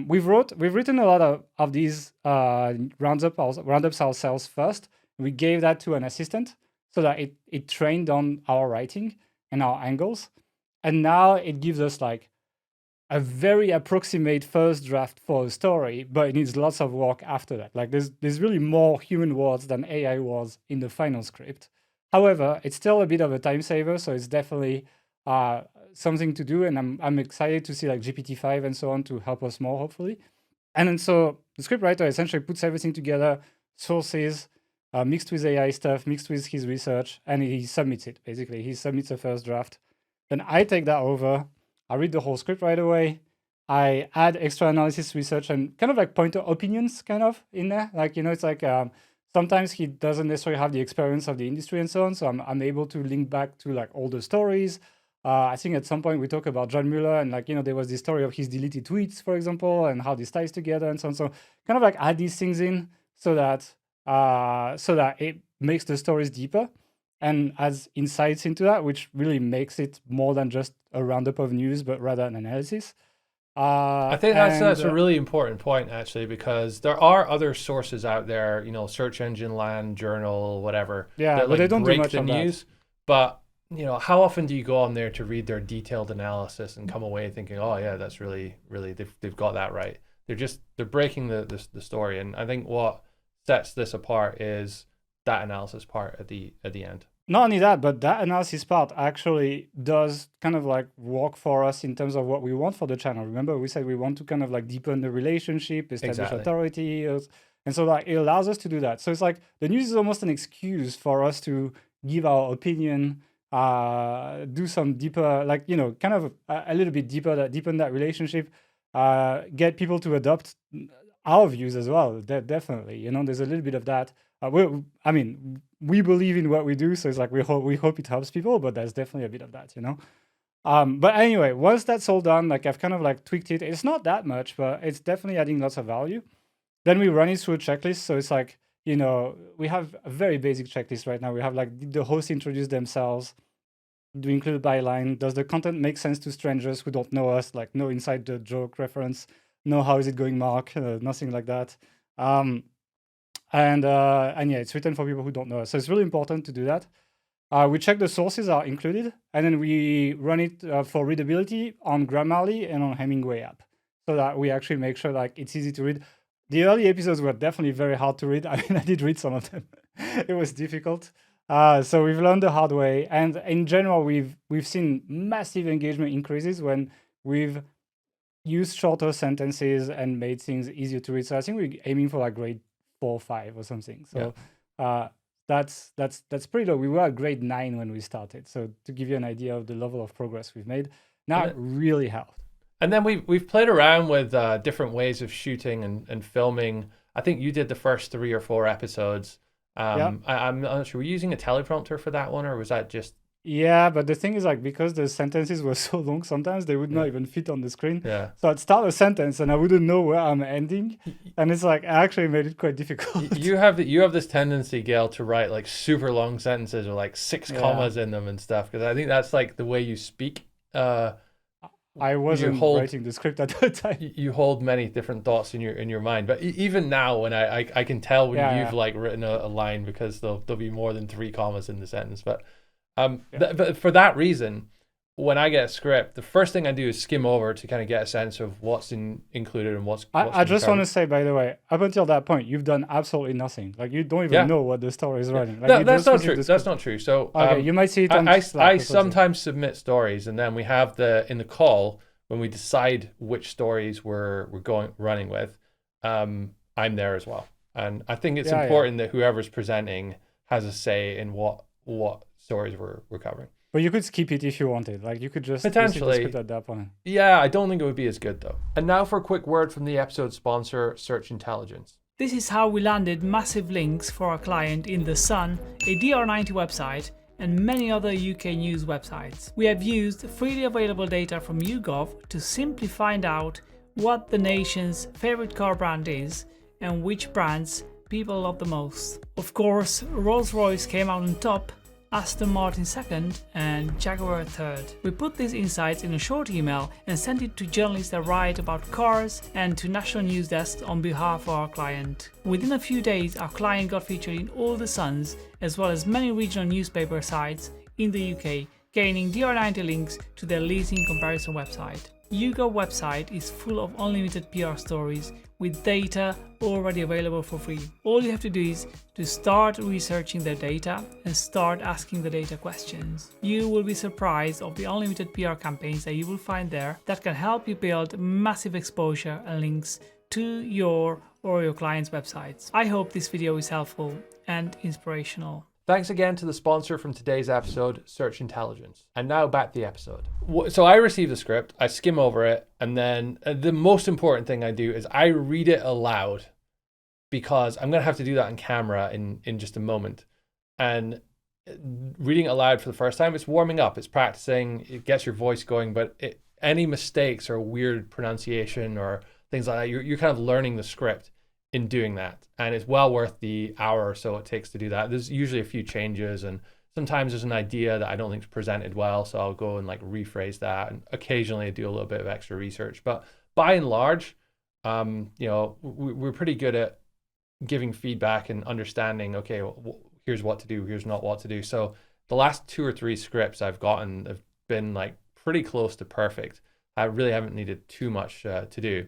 we've written a lot of these roundups ourselves first. We gave that to an assistant so that it trained on our writing and our angles. And now it gives us like a very approximate first draft for a story, but it needs lots of work after that. Like there's really more human words than AI words in the final script. However, it's still a bit of a time saver, so it's definitely something to do. And I'm excited to see like GPT-5 and so on to help us more, hopefully. And then so the scriptwriter essentially puts everything together, sources, mixed with AI stuff, mixed with his research, and he submits it, basically. He submits a first draft. Then I take that over, I read the whole script right away, I add extra analysis, research, and kind of like pointer opinions kind of in there. Like, it's like sometimes he doesn't necessarily have the experience of the industry and so on, so I'm able to link back to like older stories. I think at some point we talk about John Mueller and like, there was this story of his deleted tweets, for example, and how this ties together and so on. So kind of like add these things in so that it makes the stories deeper and adds insights into that, which really makes it more than just a roundup of news, but rather an analysis. I think that's a really important point, actually, because there are other sources out there, search engine land, journal, whatever. Yeah, that, but they don't do break much the of news. that. But how often do you go on there to read their detailed analysis and come away thinking, oh yeah, that's really they've got that right. They're breaking the story, and I think what sets this apart is that analysis part at the end. Not only that, but that analysis part actually does kind of like work for us in terms of what we want for the channel. Remember, we said we want to kind of like deepen the relationship, establish authority, and so like it allows us to do that. So it's like the news is almost an excuse for us to give our opinion, do some deeper, like kind of a little bit deeper, deepen that relationship, get people to adopt our views as well. Definitely, there's a little bit of that. We believe in what we do, so it's like we hope it helps people, but there's definitely a bit of that, But anyway, once that's all done, like I've kind of like tweaked it. It's not that much, but it's definitely adding lots of value. Then we run it through a checklist. So it's like, we have a very basic checklist right now. We have like, did the host introduce themselves? Do we include byline? Does the content make sense to strangers who don't know us? Like no inside the joke reference, no how is it going, Mark? Nothing like that. And yeah, it's written for people who don't know us. So it's really important to do that. We check the sources are included, and then we run it for readability on Grammarly and on Hemingway app, so that we actually make sure like it's easy to read. The early episodes were definitely very hard to read. I mean, I did read some of them. It was difficult. So we've learned the hard way. And in general, we've seen massive engagement increases when we've used shorter sentences and made things easier to read. So I think we're aiming for like grade 4 or 5 or something. So that's pretty low. We were at grade 9 when we started. So to give you an idea of the level of progress we've made, now it really helped. And then we've played around with different ways of shooting and filming. I think you did the first 3 or 4 episodes. I'm not sure. Were you using a teleprompter for that one, or was that just? Yeah, but the thing is, like, because the sentences were so long, sometimes they would not even fit on the screen. Yeah. So I'd start a sentence and I wouldn't know where I'm ending, and it's like I actually made it quite difficult. You have this tendency, Gail, to write like super long sentences with like 6 commas in them and stuff, because I think that's like the way you speak. I wasn't writing the script at the time. You hold many different thoughts in your mind, but even now, when I can tell when you've like written a line, because there'll be more than 3 commas in the sentence. But but for that reason, when I get a script, the first thing I do is skim over to kind of get a sense of what's included and what's. I just want to say, by the way, up until that point, you've done absolutely nothing. Like you don't even know what the story is running. Like, no, that's not true. That's not true. So okay, you might see it on I sometimes submit stories, and then we have in the call when we decide which stories we're running with. I'm there as well, and I think it's important that whoever's presenting has a say in what stories we're covering. But you could skip it if you wanted. Like you could just potentially skip at that point. Yeah, I don't think it would be as good though. And now for a quick word from the episode sponsor, Search Intelligence. This is how we landed massive links for our client in The Sun, a DR90 website, and many other UK news websites. We have used freely available data from YouGov to simply find out what the nation's favorite car brand is and which brands people love the most. Of course, Rolls-Royce came out on top, Aston Martin second, and Jaguar third. We put these insights in a short email and sent it to journalists that write about cars and to national news desks on behalf of our client. Within a few days, our client got featured in all the Suns, as well as many regional newspaper sites in the UK, gaining DR90 links to their leasing comparison website. YouGov website is full of unlimited PR stories with data already available for free. All you have to do is to start researching their data and start asking the data questions. You will be surprised of the unlimited PR campaigns that you will find there that can help you build massive exposure and links to your or your client's websites. I hope this video is helpful and inspirational. Thanks again to the sponsor from today's episode, Search Intelligence. And now back to the episode. So I receive the script, I skim over it, and then the most important thing I do is I read it aloud, because I'm going to have to do that on camera in just a moment. And reading it aloud for the first time, it's warming up, it's practicing, it gets your voice going, but any mistakes or weird pronunciation or things like that, you're kind of learning the script in doing that. And it's well worth the hour or so it takes to do that. There's usually a few changes, and sometimes there's an idea that I don't think is presented well, so I'll go and like rephrase that. And occasionally I do a little bit of extra research, but by and large, we're pretty good at giving feedback and understanding, okay, well, here's what to do, here's not what to do. So the last 2 or 3 scripts I've gotten have been like pretty close to perfect. I really haven't needed too much to do.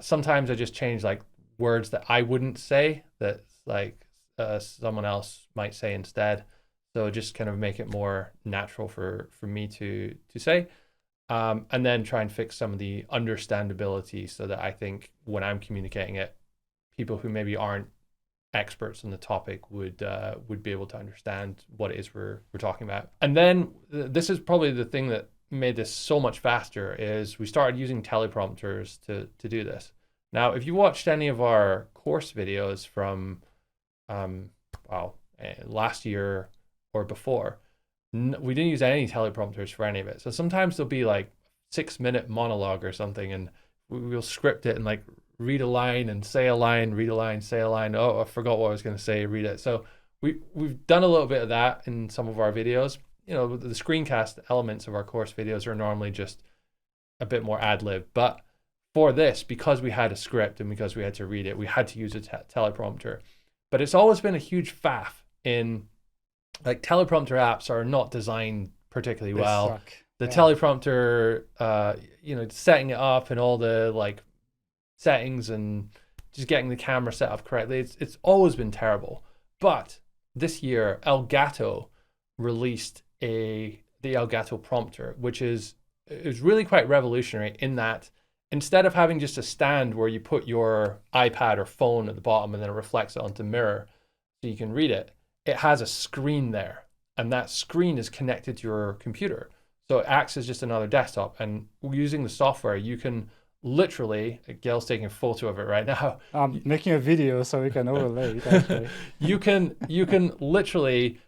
Sometimes I just change like words that I wouldn't say that like someone else might say instead. So just kind of make it more natural for me to say. And then try and fix some of the understandability so that I think when I'm communicating it, people who maybe aren't experts on the topic would be able to understand what it is we're talking about. And then this is probably the thing that made this so much faster, is we started using teleprompters to do this. Now, if you watched any of our course videos from last year or before, we didn't use any teleprompters for any of it. So sometimes there'll be like 6-minute monologue or something, and we'll script it and like read a line and say a line, read a line, say a line. Oh, I forgot what I was going to say, read it. So we've done a little bit of that in some of our videos. You know, the screencast elements of our course videos are normally just a bit more ad-lib. But for this, because we had a script and because we had to read it, we had to use a teleprompter. But it's always been a huge faff in, like, teleprompter apps are not designed particularly well. Suck. The teleprompter, setting it up and all the like settings and just getting the camera set up correctly, it's always been terrible. But this year, Elgato released the Elgato prompter, which is really quite revolutionary in that instead of having just a stand where you put your iPad or phone at the bottom and then it reflects it onto mirror so you can read it, it has a screen there, and that screen is connected to your computer. So it acts as just another desktop, and using the software, you can literally, Gail's taking a photo of it right now. I'm making a video so we can overlay it, actually. You can literally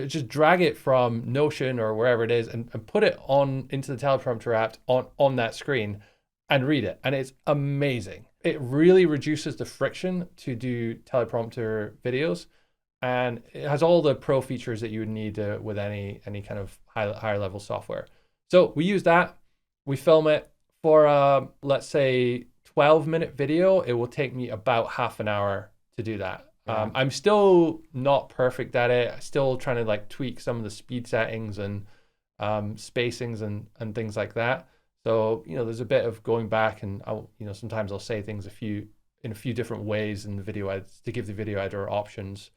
just drag it from Notion or wherever it is and put it on into the teleprompter app on that screen and read it. And it's amazing. It really reduces the friction to do teleprompter videos. And it has all the pro features that you would need with any kind of higher level software. So we use that, we film it for let's say 12-minute video. It will take me about half an hour to do that. Yeah. I'm still not perfect at it. I'm still trying to like tweak some of the speed settings and spacings and things like that. So, there's a bit of going back, and sometimes I'll say things in a few different ways in the video edits to give the video editor options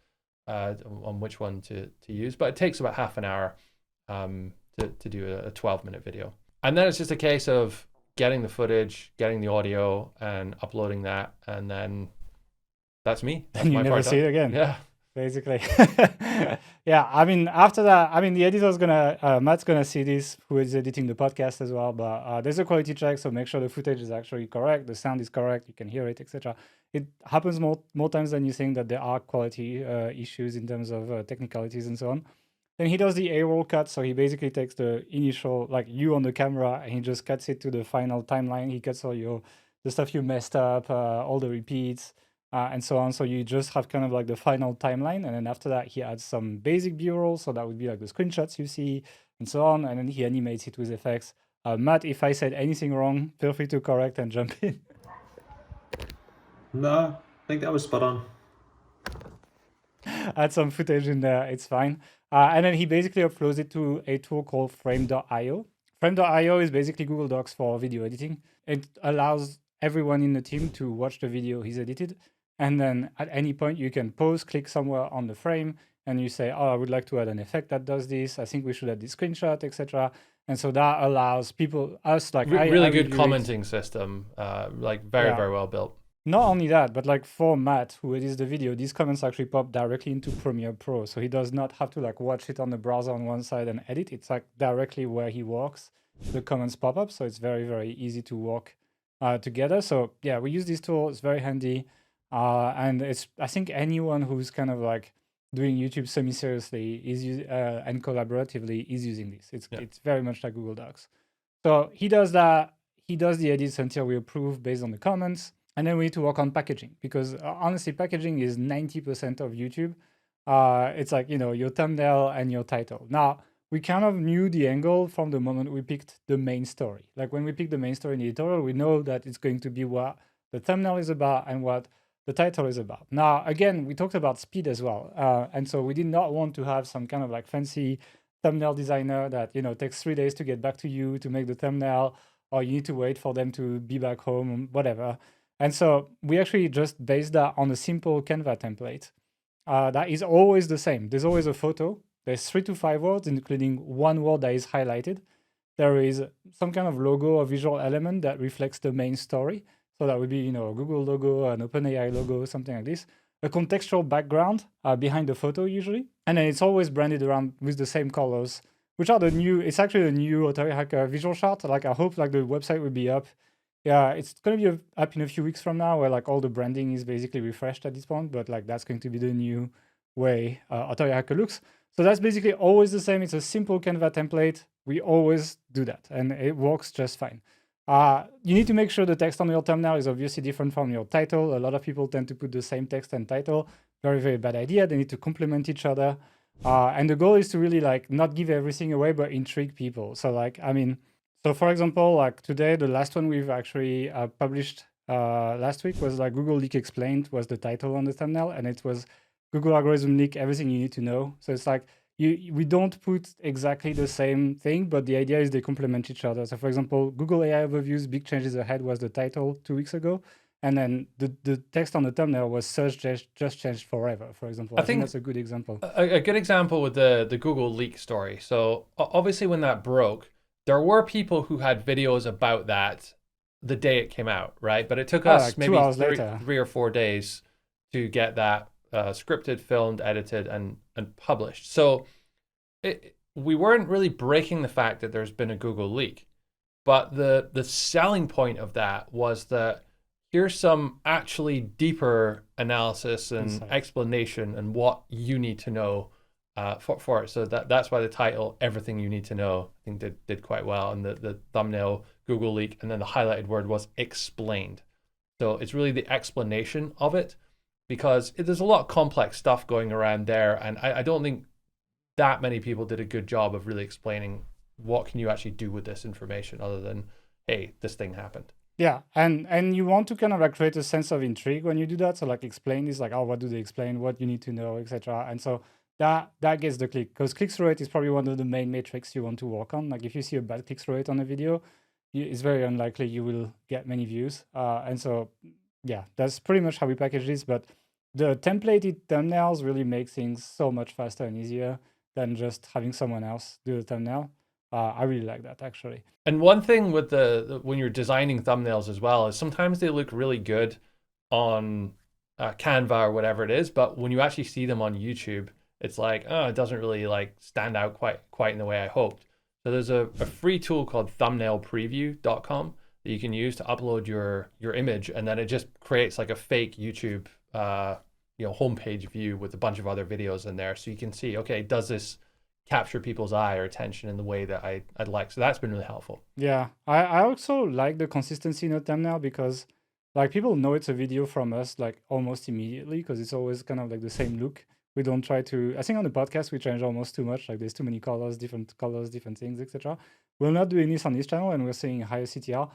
on which one to use. But it takes about half an hour to do a 12-minute video. And then it's just a case of getting the footage, getting the audio, and uploading that, and then that's me. That's And you my never part see done. it again. Yeah. Basically. Yeah, I mean, after that, the editor's Matt's gonna see this, who is editing the podcast as well, but there's a quality check, so make sure the footage is actually correct, the sound is correct, you can hear it, etc. It happens more times than you think that there are quality issues in terms of technicalities and so on. Then he does the A-roll cut, so he basically takes the initial, like you on the camera, and he just cuts it to the final timeline. He cuts all the stuff you messed up, all the repeats, and so on. So you just have kind of like the final timeline, and then after that he adds some basic b-roll, so that would be like the screenshots you see and so on, and then he animates it with effects. Matt, if I said anything wrong, feel free to correct and jump in. No, I think that was spot on. Add some footage in there, it's fine. And then he basically uploads it to a tool called frame.io. Frame.io is basically Google Docs for video editing. It allows everyone in the team to watch the video he's edited. And then at any point you can pause, click somewhere on the frame, and you say, oh, I would like to add an effect that does this. I think we should add this screenshot, etc. And so that allows people, us, like Really I good review it. commenting system, like very, Yeah. very well built. Not only that, but like for Matt, who edits the video, these comments actually pop directly into Premiere Pro. So he does not have to like watch it on the browser on one side and edit. It's like directly where he works, the comments pop up. So it's very, very easy to work together. So yeah, we use this tool. It's very handy. And I think anyone who's kind of like doing YouTube semi-seriously and collaboratively is using this. It's very much like Google Docs. So he does that. He does the edits until we approve based on the comments. And then we need to work on packaging because honestly, packaging is 90% of YouTube. It's like, your thumbnail and your title. Now, we kind of knew the angle from the moment we picked the main story. Like when we pick the main story in the editorial, we know that it's going to be what the thumbnail is about and what the title is about. Now, again, we talked about speed as well. And so we did not want to have some kind of like fancy thumbnail designer that, takes 3 days to get back to you to make the thumbnail, or you need to wait for them to be back home, whatever. And so we actually just based that on a simple Canva template that is always the same. There's always a photo. There's 3 to 5 words, including one word that is highlighted. There is some kind of logo or visual element that reflects the main story. So that would be, a Google logo, an OpenAI logo, something like this. A contextual background behind the photo usually. And then it's always branded around with the same colors, which are it's actually a new Authority Hacker visual chart. Like I hope like the website will be up. Yeah, it's going to be up in a few weeks from now where like all the branding is basically refreshed at this point, but like that's going to be the new way Authority Hacker looks. So that's basically always the same. It's a simple Canva template. We always do that and it works just fine. You need to make sure the text on your thumbnail is obviously different from your title. A lot of people tend to put the same text and title. Very, very bad idea. They need to complement each other. And the goal is to really like not give everything away, but intrigue people. So like, so for example, like today, the last one we've actually published last week was like Google Leak Explained was the title on the thumbnail. And it was Google Algorithm Leak, everything you need to know. So it's like, we don't put exactly the same thing, but the idea is they complement each other. So for example, Google AI Overviews, Big Changes Ahead was the title 2 weeks ago. And then the text on the thumbnail was Search just changed forever, for example. I think that's a good example. A good example with the Google leak story. So obviously when that broke, there were people who had videos about that the day it came out, right? But it took us like maybe 2 hours later. 3 or 4 days to get that scripted, filmed, edited, and published. So we weren't really breaking the fact that there's been a Google leak. But the selling point of that was that here's some actually deeper analysis and explanation and what you need to know for it. So that's why the title, Everything You Need to Know, I think did quite well. And the thumbnail, Google leak, and then the highlighted word was explained. So it's really the explanation of it, because there's a lot of complex stuff going around there. And I don't think that many people did a good job of really explaining what can you actually do with this information other than, hey, this thing happened. Yeah, and you want to kind of like create a sense of intrigue when you do that. So like explain this, like, oh, what do they explain? What you need to know, etc. And so that gets the click, because click-through rate is probably one of the main metrics you want to work on. Like if you see a bad click-through rate on a video, it's very unlikely you will get many views. And so yeah, that's pretty much how we package this. But the templated thumbnails really make things so much faster and easier than just having someone else do the thumbnail. I really like that, actually. And one thing with when you're designing thumbnails as well is sometimes they look really good on Canva or whatever it is, but when you actually see them on YouTube, it's like, oh, it doesn't really like stand out quite in the way I hoped. So there's a free tool called thumbnailpreview.com that you can use to upload your image, and then it just creates like a fake YouTube homepage view with a bunch of other videos in there, so you can see, okay, does this capture people's eye or attention in the way that I'd like? So that's been really helpful. Yeah, I also like the consistency in the thumbnail, because like people know it's a video from us like almost immediately, because it's always kind of like the same look. We don't try to, I think on the podcast we change almost too much, like there's too many colors, different things, etc. We're not doing this on this channel, and we're seeing higher CTR.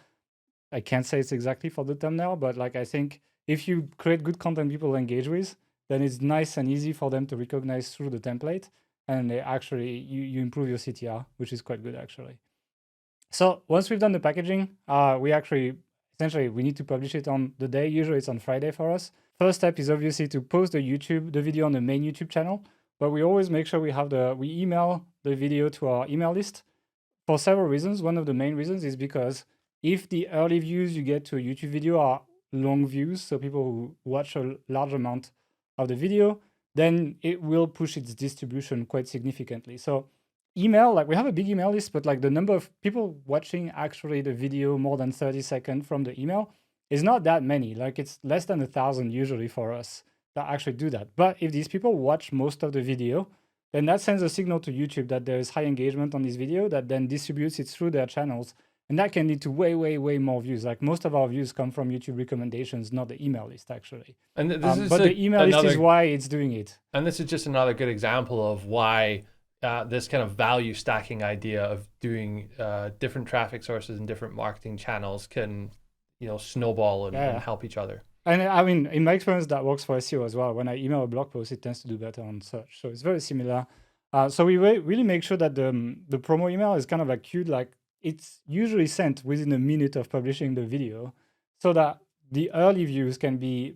I can't say it's exactly for the thumbnail, but like I think if you create good content people engage with, then it's nice and easy for them to recognize through the template. And they actually, you improve your CTR, which is quite good, actually. So once we've done the packaging, we actually, essentially, we need to publish it on the day. Usually it's on Friday for us. First step is obviously to post the video on the main YouTube channel, but we always make sure we email the video to our email list for several reasons. One of the main reasons is because if the early views you get to a YouTube video are long views, so people who watch a large amount of the video, then it will push its distribution quite significantly. So email, like we have a big email list, but like the number of people watching actually the video more than 30 seconds from the email is not that many. Like it's less than 1,000 usually for us that actually do that. But if these people watch most of the video, then that sends a signal to YouTube that there is high engagement on this video that then distributes it through their channels. And that can lead to way, way, way more views. Like most of our views come from YouTube recommendations, not the email list actually. And this is but the email list is why it's doing it. And this is just another good example of why this kind of value stacking idea of doing different traffic sources and different marketing channels can, snowball and help each other. And I mean, in my experience, that works for SEO as well. When I email a blog post, it tends to do better on search. So it's very similar. So we really make sure that the promo email is kind of like queued, like it's usually sent within a minute of publishing the video so that the early views can be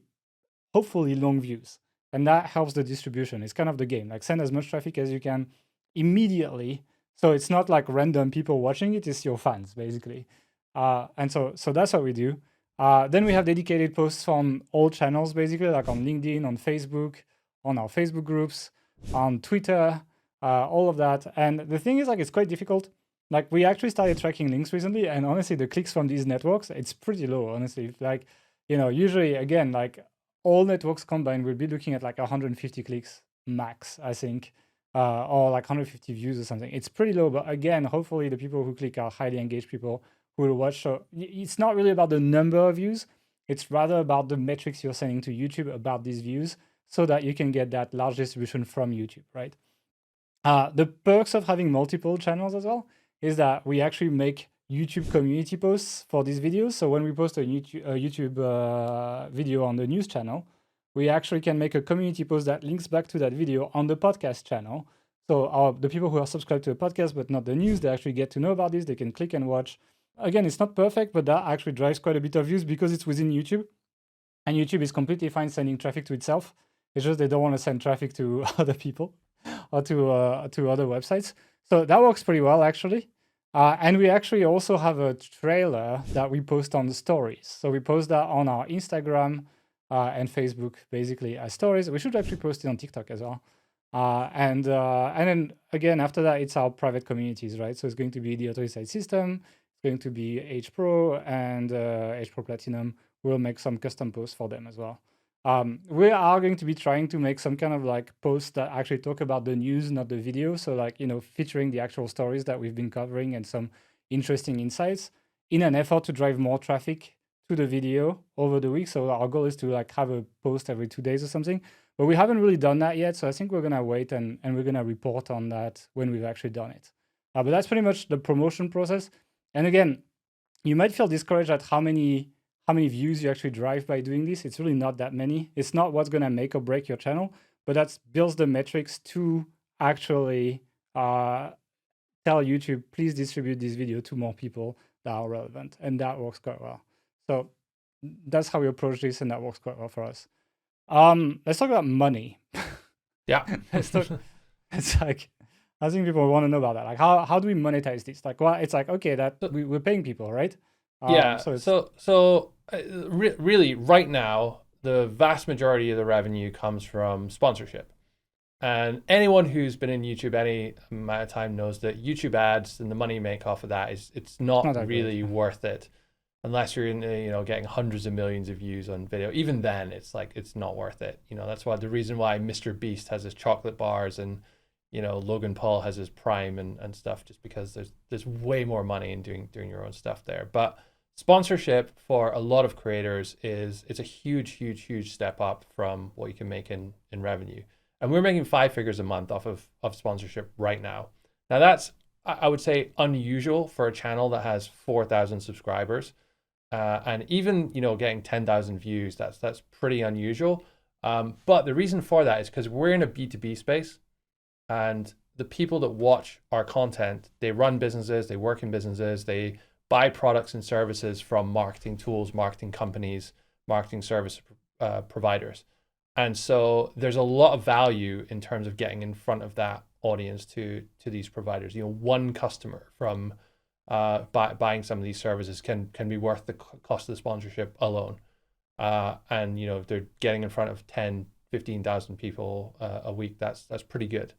hopefully long views. And that helps the distribution. It's kind of the game, like send as much traffic as you can immediately. So it's not like random people watching it, it's your fans basically. And so that's what we do. Then we have dedicated posts on all channels, basically, like on LinkedIn, on Facebook, on our Facebook groups, on Twitter, all of that. And the thing is, like, it's quite difficult. Like, we actually started tracking links recently, and honestly, the clicks from these networks, it's pretty low, honestly. Like, usually, again, like, all networks combined, we'll be looking at like 150 clicks max, I think, or like 150 views or something. It's pretty low, but again, hopefully the people who click are highly engaged people who will watch. So it's not really about the number of views. It's rather about the metrics you're sending to YouTube about these views so that you can get that large distribution from YouTube, right? The perks of having multiple channels as well is that we actually make YouTube community posts for these videos. So when we post a YouTube video on the news channel, we actually can make a community post that links back to that video on the podcast channel. So the people who are subscribed to the podcast but not the news, they actually get to know about this. They can click and watch. Again, it's not perfect, but that actually drives quite a bit of views because it's within YouTube. And YouTube is completely fine sending traffic to itself. It's just they don't want to send traffic to other people or to other websites. So that works pretty well, actually. And we actually also have a trailer that we post on the stories. So we post that on our Instagram and Facebook, basically, as stories. We should actually post it on TikTok as well. And then, again, after that, it's our private communities, right? So it's going to be the Authority System. It's going to be H Pro and H Pro Platinum. We'll make some custom posts for them as well. We are going to be trying to make some kind of like posts that actually talk about the news, not the video. So like, featuring the actual stories that we've been covering and some interesting insights in an effort to drive more traffic to the video over the week. So our goal is to like have a post every 2 days or something, but we haven't really done that yet. So I think we're going to wait and we're going to report on that when we've actually done it. But that's pretty much the promotion process. And again, you might feel discouraged at how many views you actually drive by doing this. It's really not that many. It's not what's going to make or break your channel, but that builds the metrics to actually tell YouTube, please distribute this video to more people that are relevant. And that works quite well. So that's how we approach this, and that works quite well for us. Let's talk about money. Yeah. It's like, I think people want to know about that. Like, how do we monetize this? Like, well, it's like, okay, that we're paying people, right? Yeah. So really, right now, the vast majority of the revenue comes from sponsorship. And anyone who's been in YouTube any amount of time knows that YouTube ads and the money you make off of that it's not really worth it, unless you're in getting hundreds of millions of views on video. Even then, it's not worth it. That's why the reason why Mr. Beast has his chocolate bars and Logan Paul has his Prime and stuff, just because there's way more money in doing your own stuff there. But sponsorship for a lot of creators it's a huge step up from what you can make in revenue. And we're making 5 figures a month off of sponsorship right now. Now that's, I would say, unusual for a channel that has 4,000 subscribers. And even, getting 10,000 views, that's pretty unusual. But the reason for that is because we're in a B2B space, and the people that watch our content, they run businesses, they work in businesses, they buy products and services from marketing tools, marketing companies, marketing service providers. And so there's a lot of value in terms of getting in front of that audience to these providers. One customer from buying some of these services can be worth the cost of the sponsorship alone. And if they're getting in front of 10, 15,000 people a week, that's pretty good.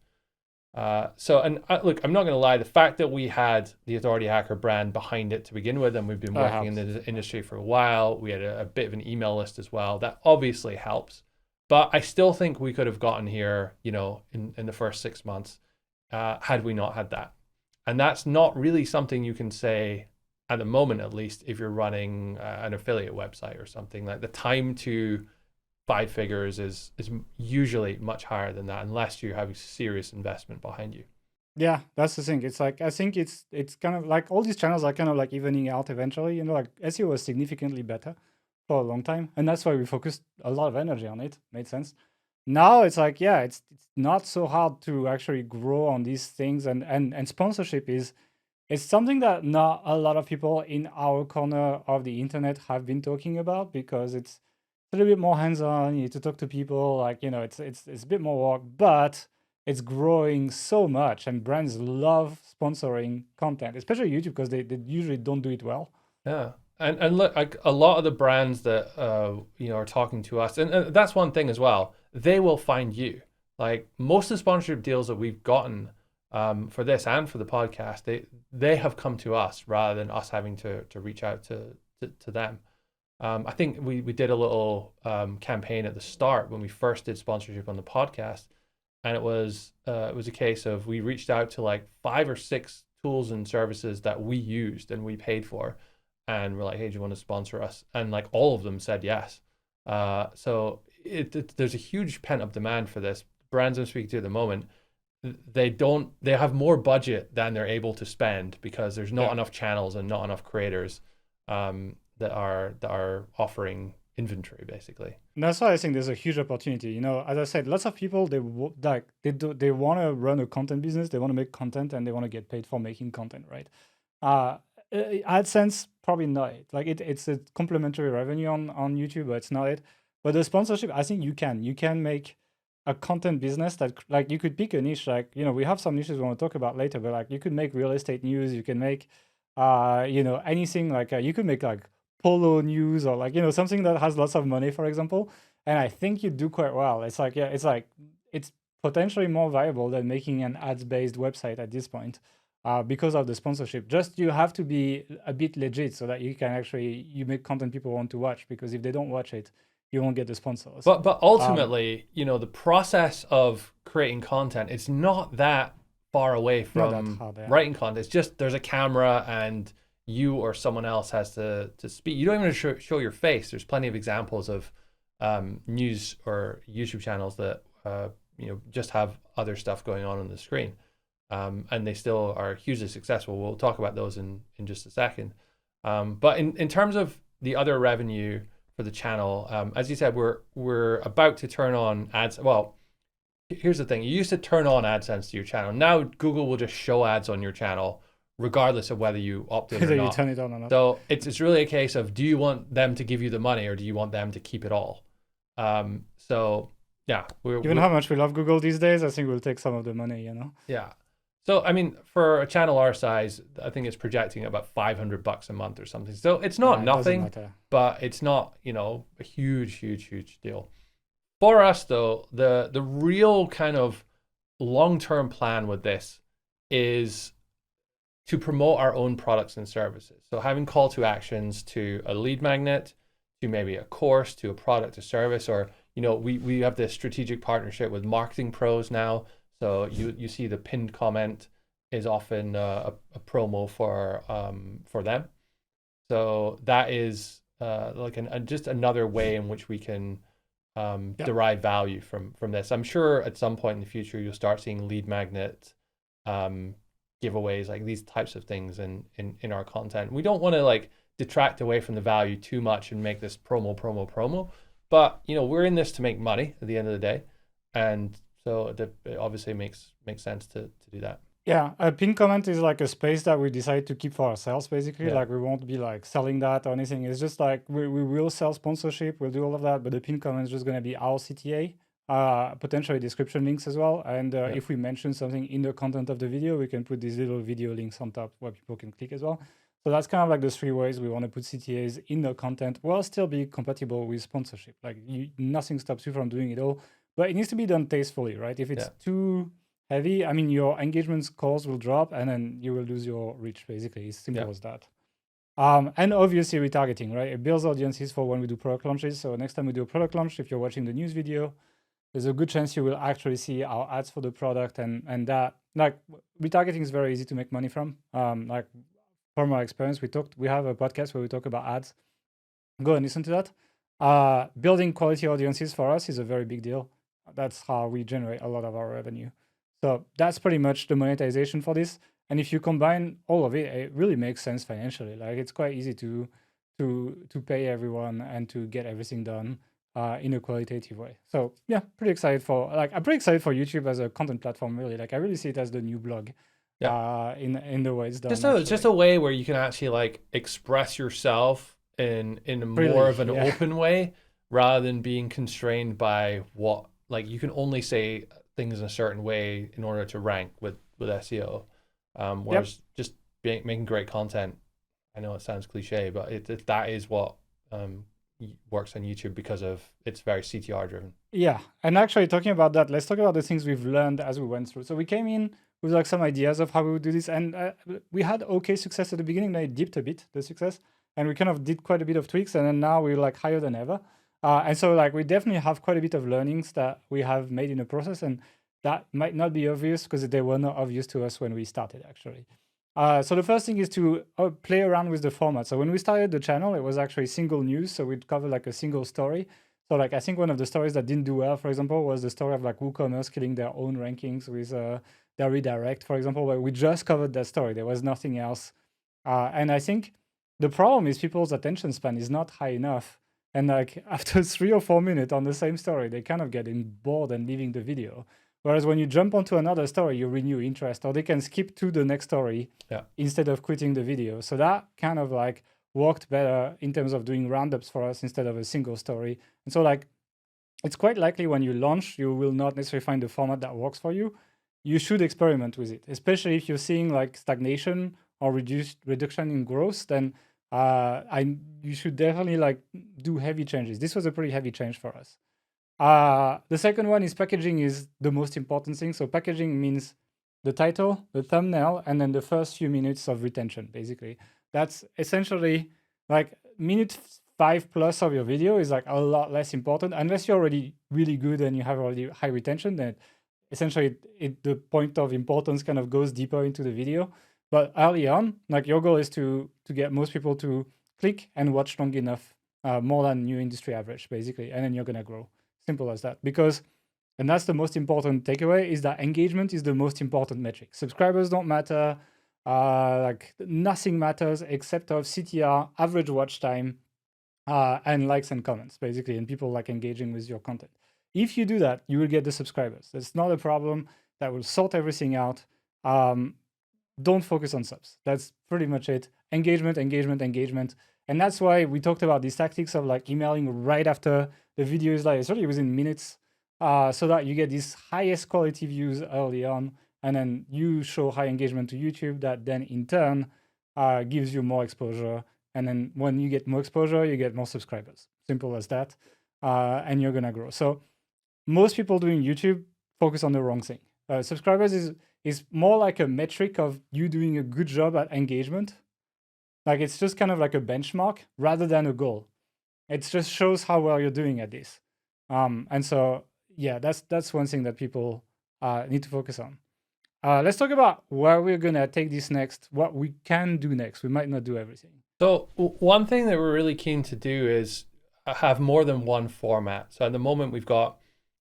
Look, I'm not going to lie, the fact that we had the Authority Hacker brand behind it to begin with, and we've been working in the industry for a while, we had a bit of an email list as well, that obviously helps. But I still think we could have gotten here, in the first 6 months, had we not had that. And that's not really something you can say at the moment, at least, if you're running an affiliate website or something. Like, the time to 5 figures is usually much higher than that, unless you have a serious investment behind you. Yeah, that's the thing. It's like, I think it's kind of like all these channels are kind of like evening out eventually. Like SEO was significantly better for a long time, and that's why we focused a lot of energy on it. Made sense. Now it's like, yeah, it's not so hard to actually grow on these things, and sponsorship is something that not a lot of people in our corner of the internet have been talking about, because it's a little bit more hands-on. You need to talk to people, like, it's a bit more work, but it's growing so much, and brands love sponsoring content, especially YouTube, because they usually don't do it well. Yeah. And look, like, a lot of the brands that are talking to us, and that's one thing as well, they will find you. Like, most of the sponsorship deals that we've gotten for this and for the podcast, they have come to us rather than us having to reach out to them. I think we did a little campaign at the start when we first did sponsorship on the podcast, and it was a case of, we reached out to like 5 or 6 tools and services that we used and we paid for, and we're like, hey, do you want to sponsor us? And like, all of them said yes. So there's a huge pent-up demand for this. Brands I'm speaking to at the moment, they have more budget than they're able to spend, because there's not enough channels and not enough creators that are offering inventory, basically. And that's why I think there's a huge opportunity. As I said, lots of people, they want to run a content business, they want to make content, and they want to get paid for making content, right? AdSense, probably not it. Like, it's a complementary revenue on YouTube, but it's not it. But the sponsorship, I think you can make a content business that, like, you could pick a niche. Like, we have some niches we want to talk about later, but like, you could make real estate news, you can make anything, like you could make like polo news, or like, something that has lots of money, for example. And I think you do quite well. It's like, it's potentially more viable than making an ads-based website at this point, because of the sponsorship. Just, you have to be a bit legit so that you can actually, you make content people want to watch, because if they don't watch it, you won't get the sponsors. But ultimately, the process of creating content, it's not that far away from writing content. It's just, there's a camera and you or someone else has to speak. You don't even show your face. There's plenty of examples of news or YouTube channels that just have other stuff going on the screen, and they still are hugely successful. We'll talk about those in just a second. But in terms of the other revenue for the channel, as you said, we're about to turn on ads. Well, here's the thing: you used to turn on AdSense to your channel. Now Google will just show ads on your channel, regardless of whether you opt in or not. You turn it on or not. So it's really a case of, do you want them to give you the money, or do you want them to keep it all? So yeah, given how much we love Google these days, I think we'll take some of the money. Yeah. So I mean, for a channel our size, I think it's projecting about $500 a month or something. So it's not nothing, but it's not a huge deal. For us though, the real kind of long-term plan with this is to promote our own products and services. So having call to actions to a lead magnet, to maybe a course, to a product or service, or we have this strategic partnership with Marketing Pros now. So you see the pinned comment is often a promo for them. So that is just another way in which we can derive value from this. I'm sure at some point in the future you'll start seeing lead magnet giveaways, like these types of things in our content. We don't want to detract away from the value too much and make this promo. But we're in this to make money at the end of the day, and so it obviously makes sense to do that. Yeah, a pinned comment is like a space that we decide to keep for ourselves, basically. Yeah. Like, we won't be selling that or anything. It's just like we will sell sponsorship, we'll do all of that, but the pinned comment is just going to be our CTA. potentially description links as well. And if we mention something in the content of the video, we can put these little video links on top where people can click as well. So that's kind of like the 3 ways we want to put CTAs in the content while still be compatible with sponsorship. Like nothing stops you from doing it all, but it needs to be done tastefully, right? If it's too heavy, I mean, your engagement scores will drop and then you will lose your reach, basically. It's simple as that. And obviously retargeting, right? It builds audiences for when we do product launches. So next time we do a product launch, if you're watching the news video, there's a good chance you will actually see our ads for the product, and that, like, retargeting is very easy to make money from. Like from our experience, we have a podcast where we talk about ads. Go and listen to that. Building quality audiences for us is a very big deal. That's how we generate a lot of our revenue. So that's pretty much the monetization for this. And if you combine all of it, it really makes sense financially. Like it's quite easy to pay everyone and to get everything done in a qualitative way. So yeah, pretty excited for, like, I'm pretty excited for YouTube as a content platform, really. Like I really see it as the new blog in the way it's done. Just a way where you can actually like express yourself in more of an open way, rather than being constrained by what, like, you can only say things in a certain way in order to rank with SEO. Whereas just making great content, I know it sounds cliche, but that is what works on YouTube because of it's very CTR driven. Yeah, and actually talking about that, let's talk about the things we've learned as we went through. So we came in with like some ideas of how we would do this, and we had okay success at the beginning. Then it dipped a bit, the success, and we kind of did quite a bit of tweaks, and then now we're like higher than ever. And so like we definitely have quite a bit of learnings that we have made in the process, and that might not be obvious because they were not obvious to us when we started, actually. So the first thing is to play around with the format. So when we started the channel, it was actually single news. So we'd cover like a single story. So like I think one of the stories that didn't do well, for example, was the story of like WooCommerce killing their own rankings with their redirect, for example, where we just covered that story. There was nothing else. And I think the problem is people's attention span is not high enough. And like after 3 or 4 minutes on the same story, they kind of getting bored and leaving the video. Whereas when you jump onto another story, you renew interest, or they can skip to the next story instead of quitting the video. So that kind of like worked better in terms of doing roundups for us instead of a single story. And so like, it's quite likely when you launch, you will not necessarily find the format that works for you. You should experiment with it, especially if you're seeing like stagnation or reduction in growth, then you should definitely like do heavy changes. This was a pretty heavy change for us. The second one is packaging is the most important thing. So packaging means the title, the thumbnail, and then the first few minutes of retention, basically. That's essentially like minute 5+ of your video is like a lot less important, unless you're already really good and you have already high retention, then essentially the point of importance kind of goes deeper into the video. But early on, like your goal is to get most people to click and watch long enough, more than new industry average, basically, and then you're gonna grow. Simple as that. Because, and that's the most important takeaway, is that engagement is the most important metric. Subscribers don't matter. Like nothing matters except of CTR, average watch time, and likes and comments, basically, and people like engaging with your content. If you do that, you will get the subscribers. That's not a problem. That will sort everything out. Don't focus on subs. That's pretty much it. Engagement, engagement, engagement. And that's why we talked about these tactics of like emailing right after the video is live, certainly within minutes, so that you get these highest quality views early on, and then you show high engagement to YouTube that then in turn gives you more exposure. And then when you get more exposure, you get more subscribers. Simple as that. And you're gonna grow. So most people doing YouTube focus on the wrong thing. Subscribers is more like a metric of you doing a good job at engagement. Like it's just kind of like a benchmark rather than a goal. It just shows how well you're doing at this. And so, yeah, that's one thing that people need to focus on. Let's talk about where we're going to take this next, what we can do next. We might not do everything. So one thing that we're really keen to do is have more than one format. So at the moment, we've got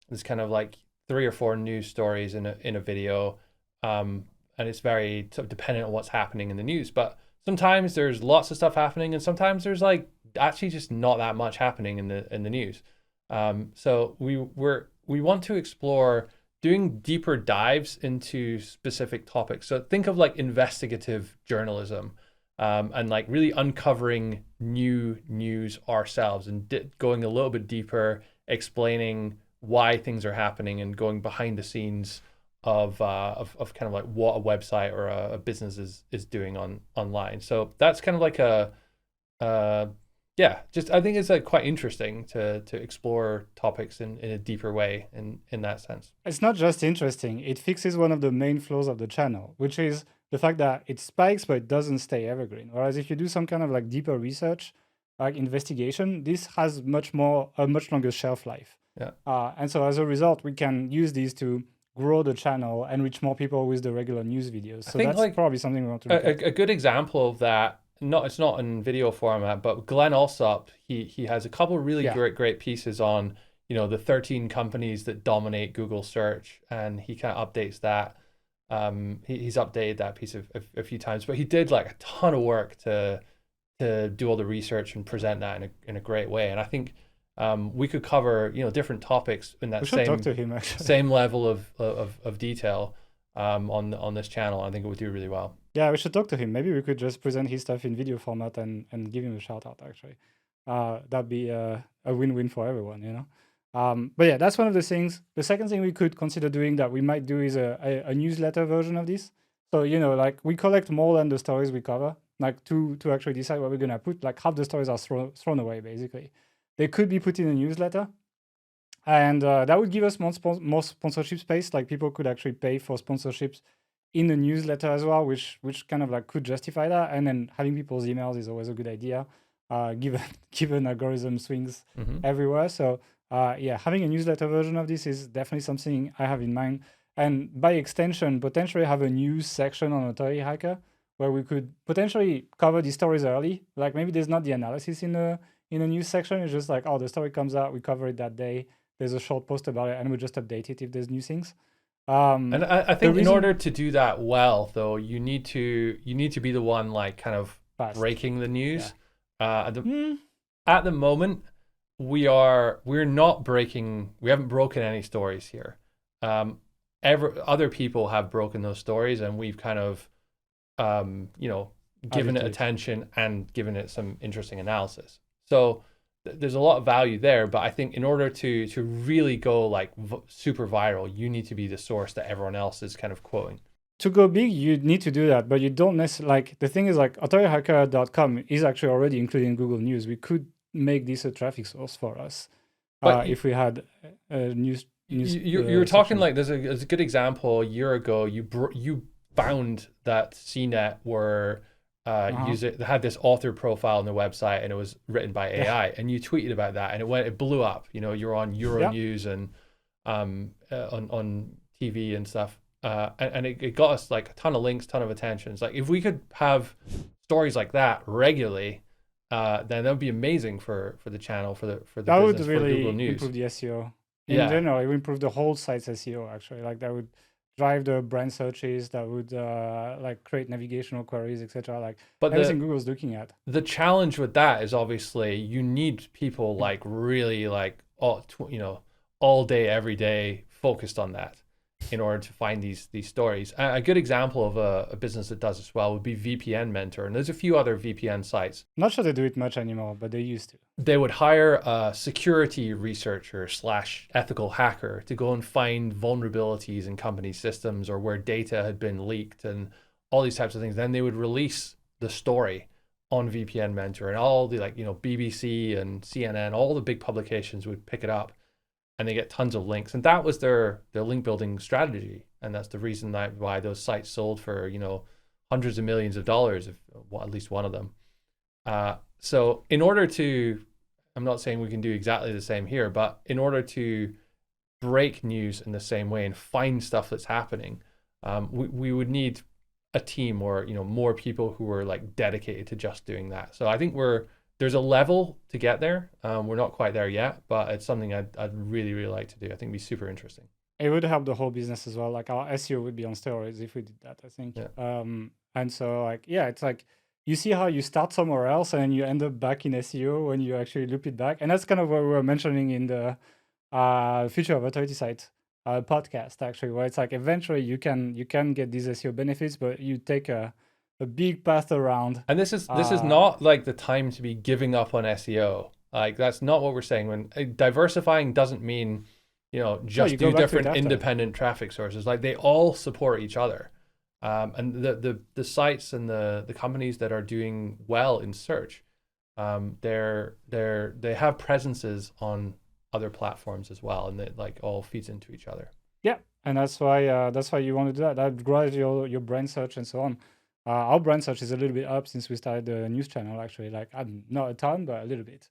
this kind of like 3 or 4 news stories in a video. And it's very sort of dependent on what's happening in the news. But sometimes there's lots of stuff happening, and sometimes there's like actually just not that much happening in the news. So we want to explore doing deeper dives into specific topics. So think of like investigative journalism, and like really uncovering new news ourselves and going a little bit deeper, explaining why things are happening and going behind the scenes of kind of like what a website or a business is doing online. So that's kind of like just I think it's like quite interesting to explore topics in a deeper way in that sense. It's not just interesting, it fixes one of the main flaws of the channel, which is the fact that it spikes but it doesn't stay evergreen. Whereas if you do some kind of like deeper research, like investigation, this has a much longer shelf life. Yeah. And so as a result, we can use these to grow the channel and reach more people with the regular news videos. So that's like probably something we want to look at. A good example of that, it's not in video format, but Glenn Alsop, he has a couple really great pieces on, the 13 companies that dominate Google search, and he kind of updates that. He's updated that piece a few times, but he did like a ton of work to do all the research and present that in a great way. And I think we could cover different topics in that same level of detail on this channel. I think it would do really well. Yeah, we should talk to him. Maybe we could just present his stuff in video format and give him a shout out. Actually, that'd be a win-win for everyone. But yeah, that's one of the things. The second thing we could consider doing that we might do is a newsletter version of this. So like we collect more than the stories we cover. Like to actually decide what we're gonna put. Like half the stories are thrown away basically. They could be put in a newsletter, and that would give us more sponsorship space. Like people could actually pay for sponsorships in the newsletter as well, which kind of like could justify that. And then having people's emails is always a good idea, given algorithm swings everywhere. So having a newsletter version of this is definitely something I have in mind. And by extension, potentially have a news section on Authority Hacker where we could potentially cover these stories early. Like maybe there's not the analysis in the news section. It's just like, oh, the story comes out, we cover it that day. There's a short post about it, and we just update it if there's new things. And I think in order to do that well, though, you need to be the one like kind of breaking the news. Yeah. At the moment, we're not breaking. We haven't broken any stories here. Other people have broken those stories, and we've kind of given it attention and given it some interesting analysis. So there's a lot of value there, but I think in order to really go like super viral, you need to be the source that everyone else is kind of quoting. To go big, you need to do that, but you don't necessarily, like, the thing is like authorityhacker.com is actually already including Google News. We could make this a traffic source for us if we had a news. You were talking like there's a good example. A year ago, you found that CNET were they had this author profile on the website, and it was written by AI, and you tweeted about that, and it blew up. You're on Euronews and on TV and stuff, and it got us like a ton of links, ton of attention. It's like if we could have stories like that regularly, then that would be amazing for the channel, for the that business, would really for Google News. Improve the SEO in general. It would improve the whole site's SEO actually. Like that would drive the brand searches, that would like create navigational queries, etc. Like everything Google's looking at. The challenge with that is obviously you need people like really like all day, every day focused on that in order to find these stories. A good example of a business that does this well would be VPN Mentor, and there's a few other VPN sites. Not sure they do it much anymore, but they used to. They would hire a security researcher / ethical hacker to go and find vulnerabilities in company systems or where data had been leaked and all these types of things. Then they would release the story on VPN Mentor, and all the BBC and CNN, all the big publications would pick it up, and they get tons of links. And that was their link building strategy. And that's the reason why those sites sold for, hundreds of millions of dollars, at least one of them. So in order to, I'm not saying we can do exactly the same here, but in order to break news in the same way and find stuff that's happening, we would need a team or, more people who are like dedicated to just doing that. So I think there's a level to get there. We're not quite there yet, but it's something I'd really, really like to do. I think it'd be super interesting. It would help the whole business as well. Like our SEO would be on steroids if we did that, I think. Yeah. And so it's like you see how you start somewhere else and you end up back in SEO when you actually loop it back. And that's kind of what we were mentioning in the Future of Authority Site podcast, actually, where it's like eventually you can get these SEO benefits, but you take a big path around. And this is not like the time to be giving up on SEO. Like that's not what we're saying. When diversifying doesn't mean you know, you just go do back to it different after. independent traffic sources. Like they all support each other. And the sites and the companies that are doing well in search, they have presences on other platforms as well, and it like all feeds into each other. Yeah, and that's why you want to do that. That drives your brand search and so on. Our brand search is a little bit up since we started the news channel. Actually, like not a ton, but a little bit.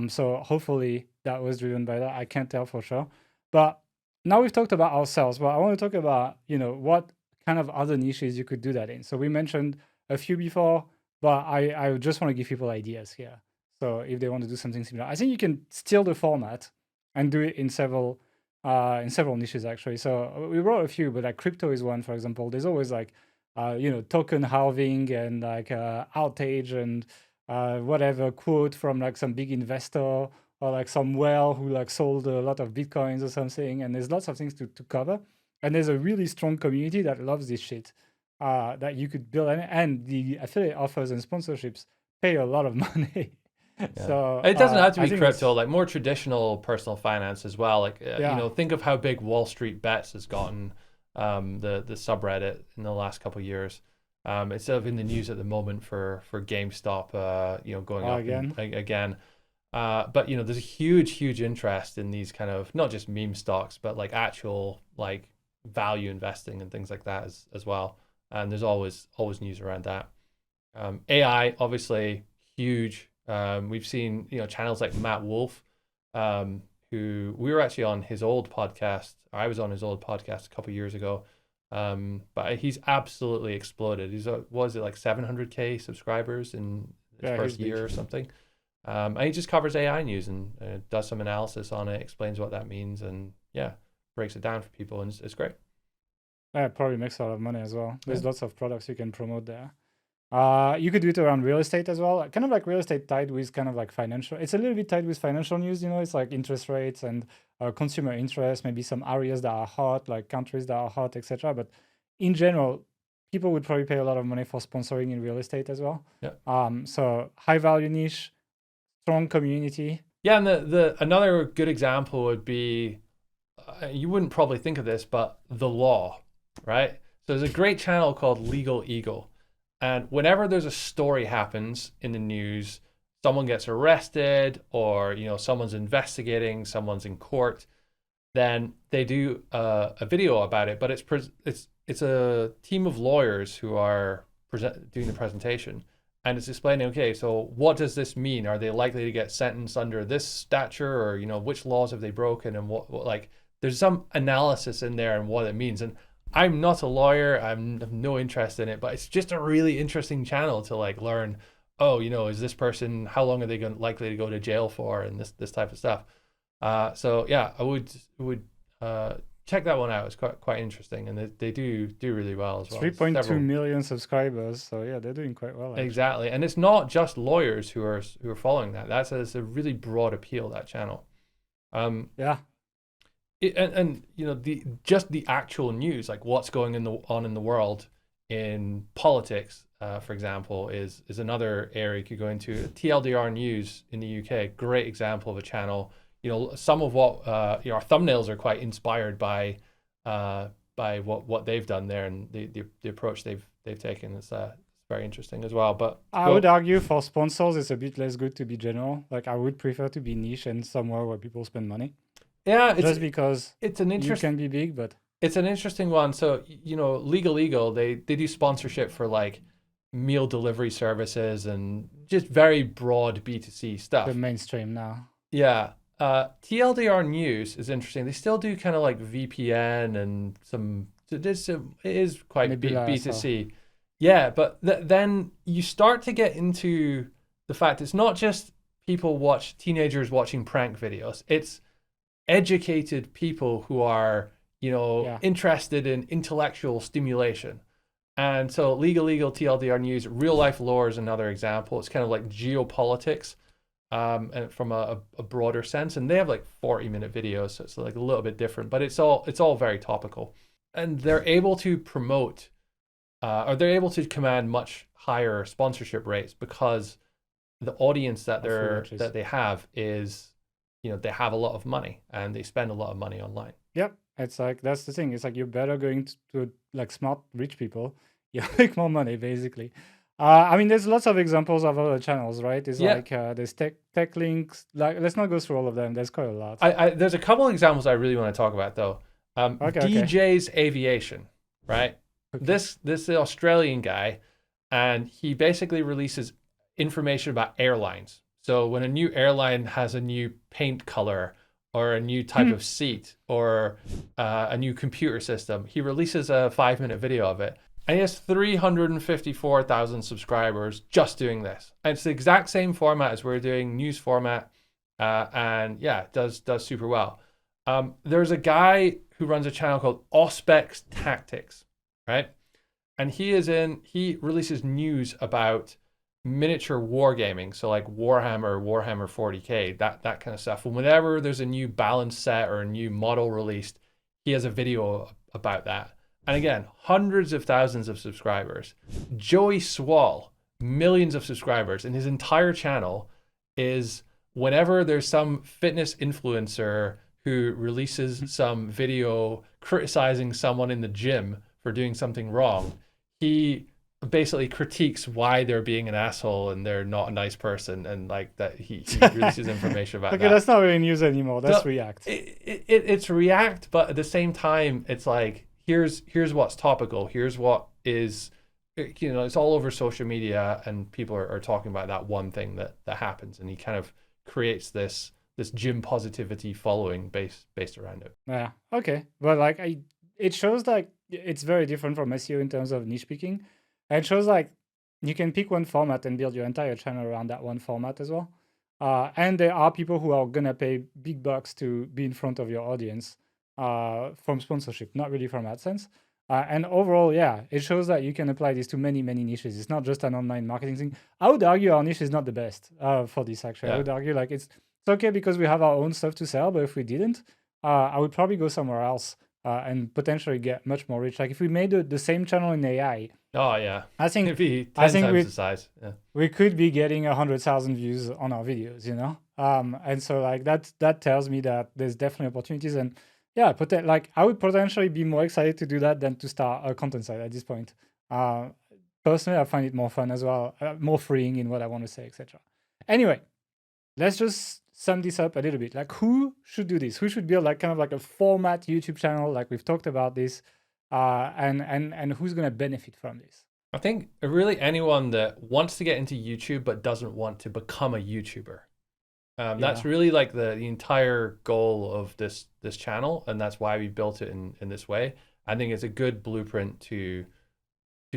So hopefully that was driven by that. I can't tell for sure. But now we've talked about ourselves, but I want to talk about what kind of other niches you could do that in. So we mentioned a few before, but I just want to give people ideas here. So if they want to do something similar, I think you can steal the format and do it in several niches actually. So we wrote a few, but like crypto is one, for example. There's always like token halving and like outage and whatever quote from like some big investor or like some whale who like sold a lot of bitcoins or something. And there's lots of things to cover. And there's a really strong community that loves this shit that you could build. And the affiliate offers and sponsorships pay a lot of money. Yeah. So it doesn't have to I be think crypto, like more traditional personal finance as well. Like Yeah. think of how big Wall Street Bets has gotten, the subreddit in the last couple of years. It's sort of in the news at the moment for GameStop, going up again. But there's a huge interest in these kind of not just meme stocks, but like actual like value investing and things like that as well. And there's always news around that. AI obviously huge. We've seen channels like Matt Wolf, who we were actually on his old podcast. I was on his old podcast a couple of years ago, but he's absolutely exploded. He's was it like 700K subscribers in his first year or something. And he just covers AI news and does some analysis on it, explains what that means, and breaks it down for people, and it's great. Yeah, it probably makes a lot of money as well. There's lots of products you can promote there. You could do it around real estate as well, kind of like real estate tied with kind of like financial. It's a little bit tied with financial news, it's like interest rates and consumer interest, maybe some areas that are hot, like countries that are hot, etc. But in general, people would probably pay a lot of money for sponsoring in real estate as well. Yeah. So high value niche, strong community. Yeah, and the another good example would be, you wouldn't probably think of this, but the law, right? So there's a great channel called Legal Eagle. And whenever there's a story happens in the news, someone gets arrested or, someone's investigating, someone's in court, then they do a video about it. But it's a team of lawyers who are doing the presentation. And it's explaining, okay, so what does this mean? Are they likely to get sentenced under this stature, or, which laws have they broken, and what like there's some analysis in there and what it means. And I'm not a lawyer. I have no interest in it, but it's just a really interesting channel to like learn. Oh, is this person? How long are they likely to go to jail for, and this type of stuff. So yeah, I would check that one out. It's quite interesting, and they do really well as well. 3.2 million subscribers, so yeah, they're doing quite well. Actually. Exactly, and it's not just lawyers who are following that. It's a really broad appeal, that channel. Yeah. And the actual news, like what's going on in the world in politics, for example, is another area you could go into. TLDR News in the UK, great example of a channel. Some of what our thumbnails are quite inspired by what they've done there, and the approach they've taken is very interesting as well. But I would argue for sponsors, it's a bit less good to be general. Like I would prefer to be niche and somewhere where people spend money. Yeah, just because it's an you can be big, but it's an interesting one. So Legal Eagle, they do sponsorship for like meal delivery services and just very broad B2C stuff. The mainstream now. Yeah. TLDR News is interesting. They still do kind of like VPN and it is quite B2C. Yeah, but then you start to get into the fact it's not just teenagers watching prank videos. It's educated people who are, interested in intellectual stimulation. And so Legal Eagle, TLDR News, Real Life Lore is another example. It's kind of like geopolitics and from a broader sense. And they have like 40-minute videos, so it's like a little bit different, but it's all very topical. And they're able to promote, or they're able to command much higher sponsorship rates because the audience that they have is they have a lot of money and they spend a lot of money online. Yep. It's like, that's the thing. It's like, you're better going to like smart, rich people. You make more money, basically. I mean, there's lots of examples of other channels, right? It's Yeah. like there's tech links. Like, let's not go through all of them. There's quite a lot. There's a couple of examples I really want to talk about though. Okay. DJ's Aviation, right? Okay. This is the Australian guy, and he basically releases information about airlines. So when a new airline has a new paint color or a new type of seat or a new computer system, he releases a 5-minute video of it. And he has 354,000 subscribers just doing this. And it's the exact same format as we're doing, news format. And yeah, it does super well. There's a guy who runs a channel called Auspex Tactics, right? And he releases news about miniature wargaming. So like Warhammer 40K, that kind of stuff. And whenever there's a new balance set or a new model released, he has a video about that. And again, hundreds of thousands of subscribers. Joey Swall, millions of subscribers, and his entire channel is whenever there's some fitness influencer who releases some video criticizing someone in the gym for doing something wrong, he basically critiques why they're being an asshole and they're not a nice person, and like that he releases information about that. Okay, that's not really news anymore. That's React. It's React, but at the same time, it's like, here's what's topical. Here's what is, it's all over social media, and people are talking about that one thing that happens, and he kind of creates this gym positivity following based around it. Yeah. Okay. But like, it shows like it's very different from SEO in terms of niche picking. And it shows like you can pick one format and build your entire channel around that one format as well. And there are people who are gonna pay big bucks to be in front of your audience from sponsorship, not really from AdSense. And overall, yeah, it shows that you can apply this to many, many niches. It's not just an online marketing thing. I would argue our niche is not the best for this, actually. Yeah. I would argue like it's okay because we have our own stuff to sell, but if we didn't, I would probably go somewhere else and potentially get much more rich. Like if we made the same channel in AI, oh yeah, I think it'd be 10 times the size. Yeah. we could be getting 100,000 views on our videos, and so like that tells me that there's definitely opportunities. And yeah, like I would potentially be more excited to do that than to start a content site at this point. Personally, I find it more fun as well, more freeing in what I want to say, etc. Anyway, let's just sum this up a little bit. Like, who should do this? Who should build like kind of like a format YouTube channel? Like we've talked about this, and who's gonna benefit from this? I think really anyone that wants to get into YouTube but doesn't want to become a YouTuber. That's really like the entire goal of this channel, and that's why we built it in this way. I think it's a good blueprint to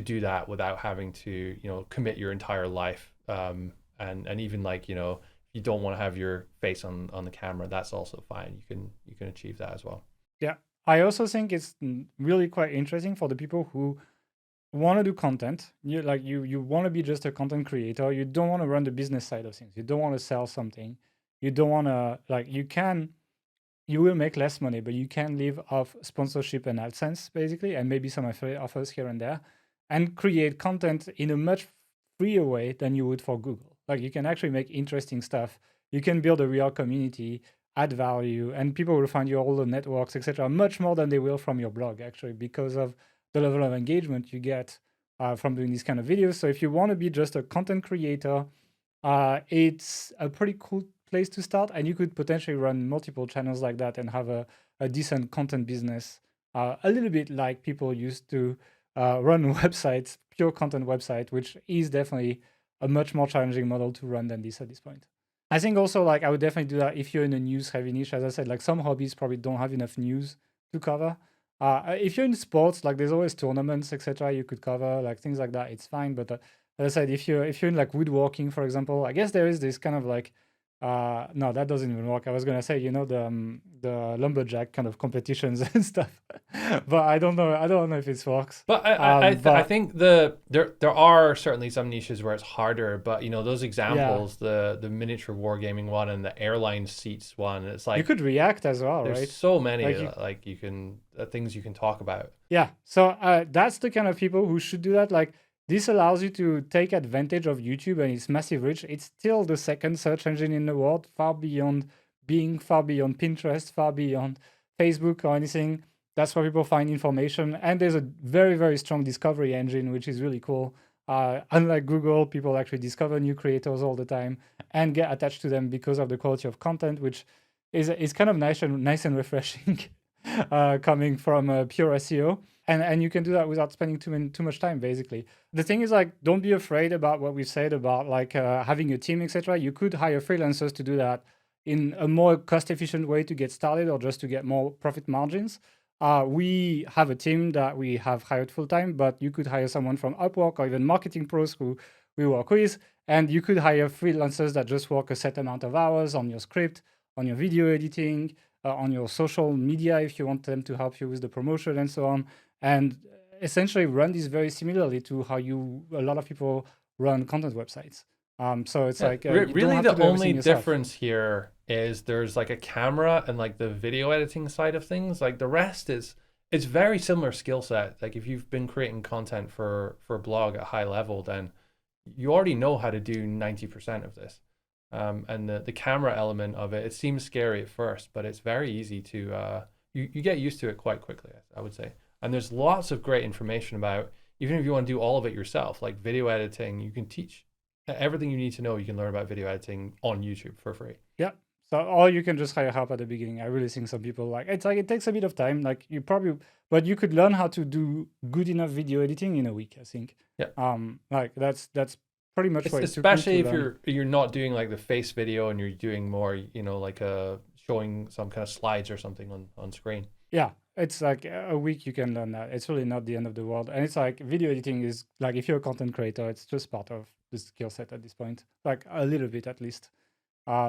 do that without having to commit your entire life, and even like if you don't want to have your face on the camera, that's also fine. You can achieve that as well. Yeah, I also think it's really quite interesting for the people who want to do content. You want to be just a content creator. You don't want to run the business side of things. You don't want to sell something. You don't want to you will make less money, but you can live off sponsorship and AdSense basically, and maybe some affiliate offers here and there, and create content in a much freer way than you would for Google. Like you can actually make interesting stuff. You can build a real community, add value, and people will find you all the networks, etc., much more than they will from your blog actually, because of the level of engagement you get from doing these kind of videos. So if you want to be just a content creator, it's a pretty cool place to start, and you could potentially run multiple channels like that and have a decent content business, a little bit like people used to run websites, pure content website, which is definitely a much more challenging model to run than this at this point. I think also like I would definitely do that if you're in a news heavy niche. As I said, like some hobbies probably don't have enough news to cover. If you're in sports, like there's always tournaments, etc. you could cover, like things like that, it's fine. But as I said, if you're in like woodworking, for example, I guess there is this kind of like no, that doesn't even work. I was gonna say, the lumberjack kind of competitions and stuff, but I don't know if it works. But I think there are certainly some niches where it's harder. But those examples, the miniature wargaming one and the airline seats one, it's like you could react as well, there's right? so many Like you can things you can talk about. Yeah, so that's the kind of people who should do that. Like this allows you to take advantage of YouTube and its massive reach. It's still the second search engine in the world, far beyond being far beyond Pinterest, far beyond Facebook or anything. That's where people find information. And there's a very, very strong discovery engine, which is really cool. Unlike Google, people actually discover new creators all the time and get attached to them because of the quality of content, which is kind of nice and refreshing coming from pure SEO. And you can do that without spending too much time, basically. The thing is, like, don't be afraid about what we said about like having a team, etc. You could hire freelancers to do that in a more cost-efficient way to get started or just to get more profit margins. We have a team that we have hired full-time, but you could hire someone from Upwork or even marketing pros who we work with, and you could hire freelancers that just work a set amount of hours on your script, on your video editing, on your social media if you want them to help you with the promotion and so on, and essentially run this very similarly to how a lot of people run content websites. So it's like really the only difference here is there's like a camera and like the video editing side of things. Like the rest it's very similar skill set. Like if you've been creating content for a blog at a high level, then you already know how to do 90% of this. And the camera element of it seems scary at first, but it's very easy to you get used to it quite quickly, I would say. And there's lots of great information about, even if you want to do all of it yourself, like video editing, you can teach everything you need to know. You can learn about video editing on YouTube for free. Yeah. So, or you can just hire help at the beginning. I really think some people it takes a bit of time. Like but you could learn how to do good enough video editing in a week, I think. Yeah. Like that's pretty much what it took me especially to if learn. you're not doing like the face video and you're doing more, like showing some kind of slides or something on screen. Yeah, it's like a week you can learn that. It's really not the end of the world. And it's like video editing is like, if you're a content creator, it's just part of the skill set at this point, like a little bit at least.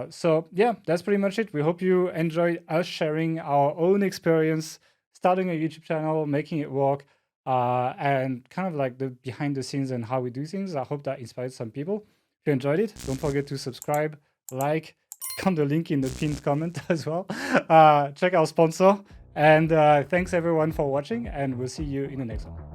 So yeah, that's pretty much it. We hope you enjoyed us sharing our own experience starting a YouTube channel, making it work, and kind of like the behind the scenes and how we do things. I hope that inspired some people. If you enjoyed it, don't forget to subscribe, like, click on the link in the pinned comment as well. Check our sponsor. And thanks everyone for watching, and we'll see you in the next one.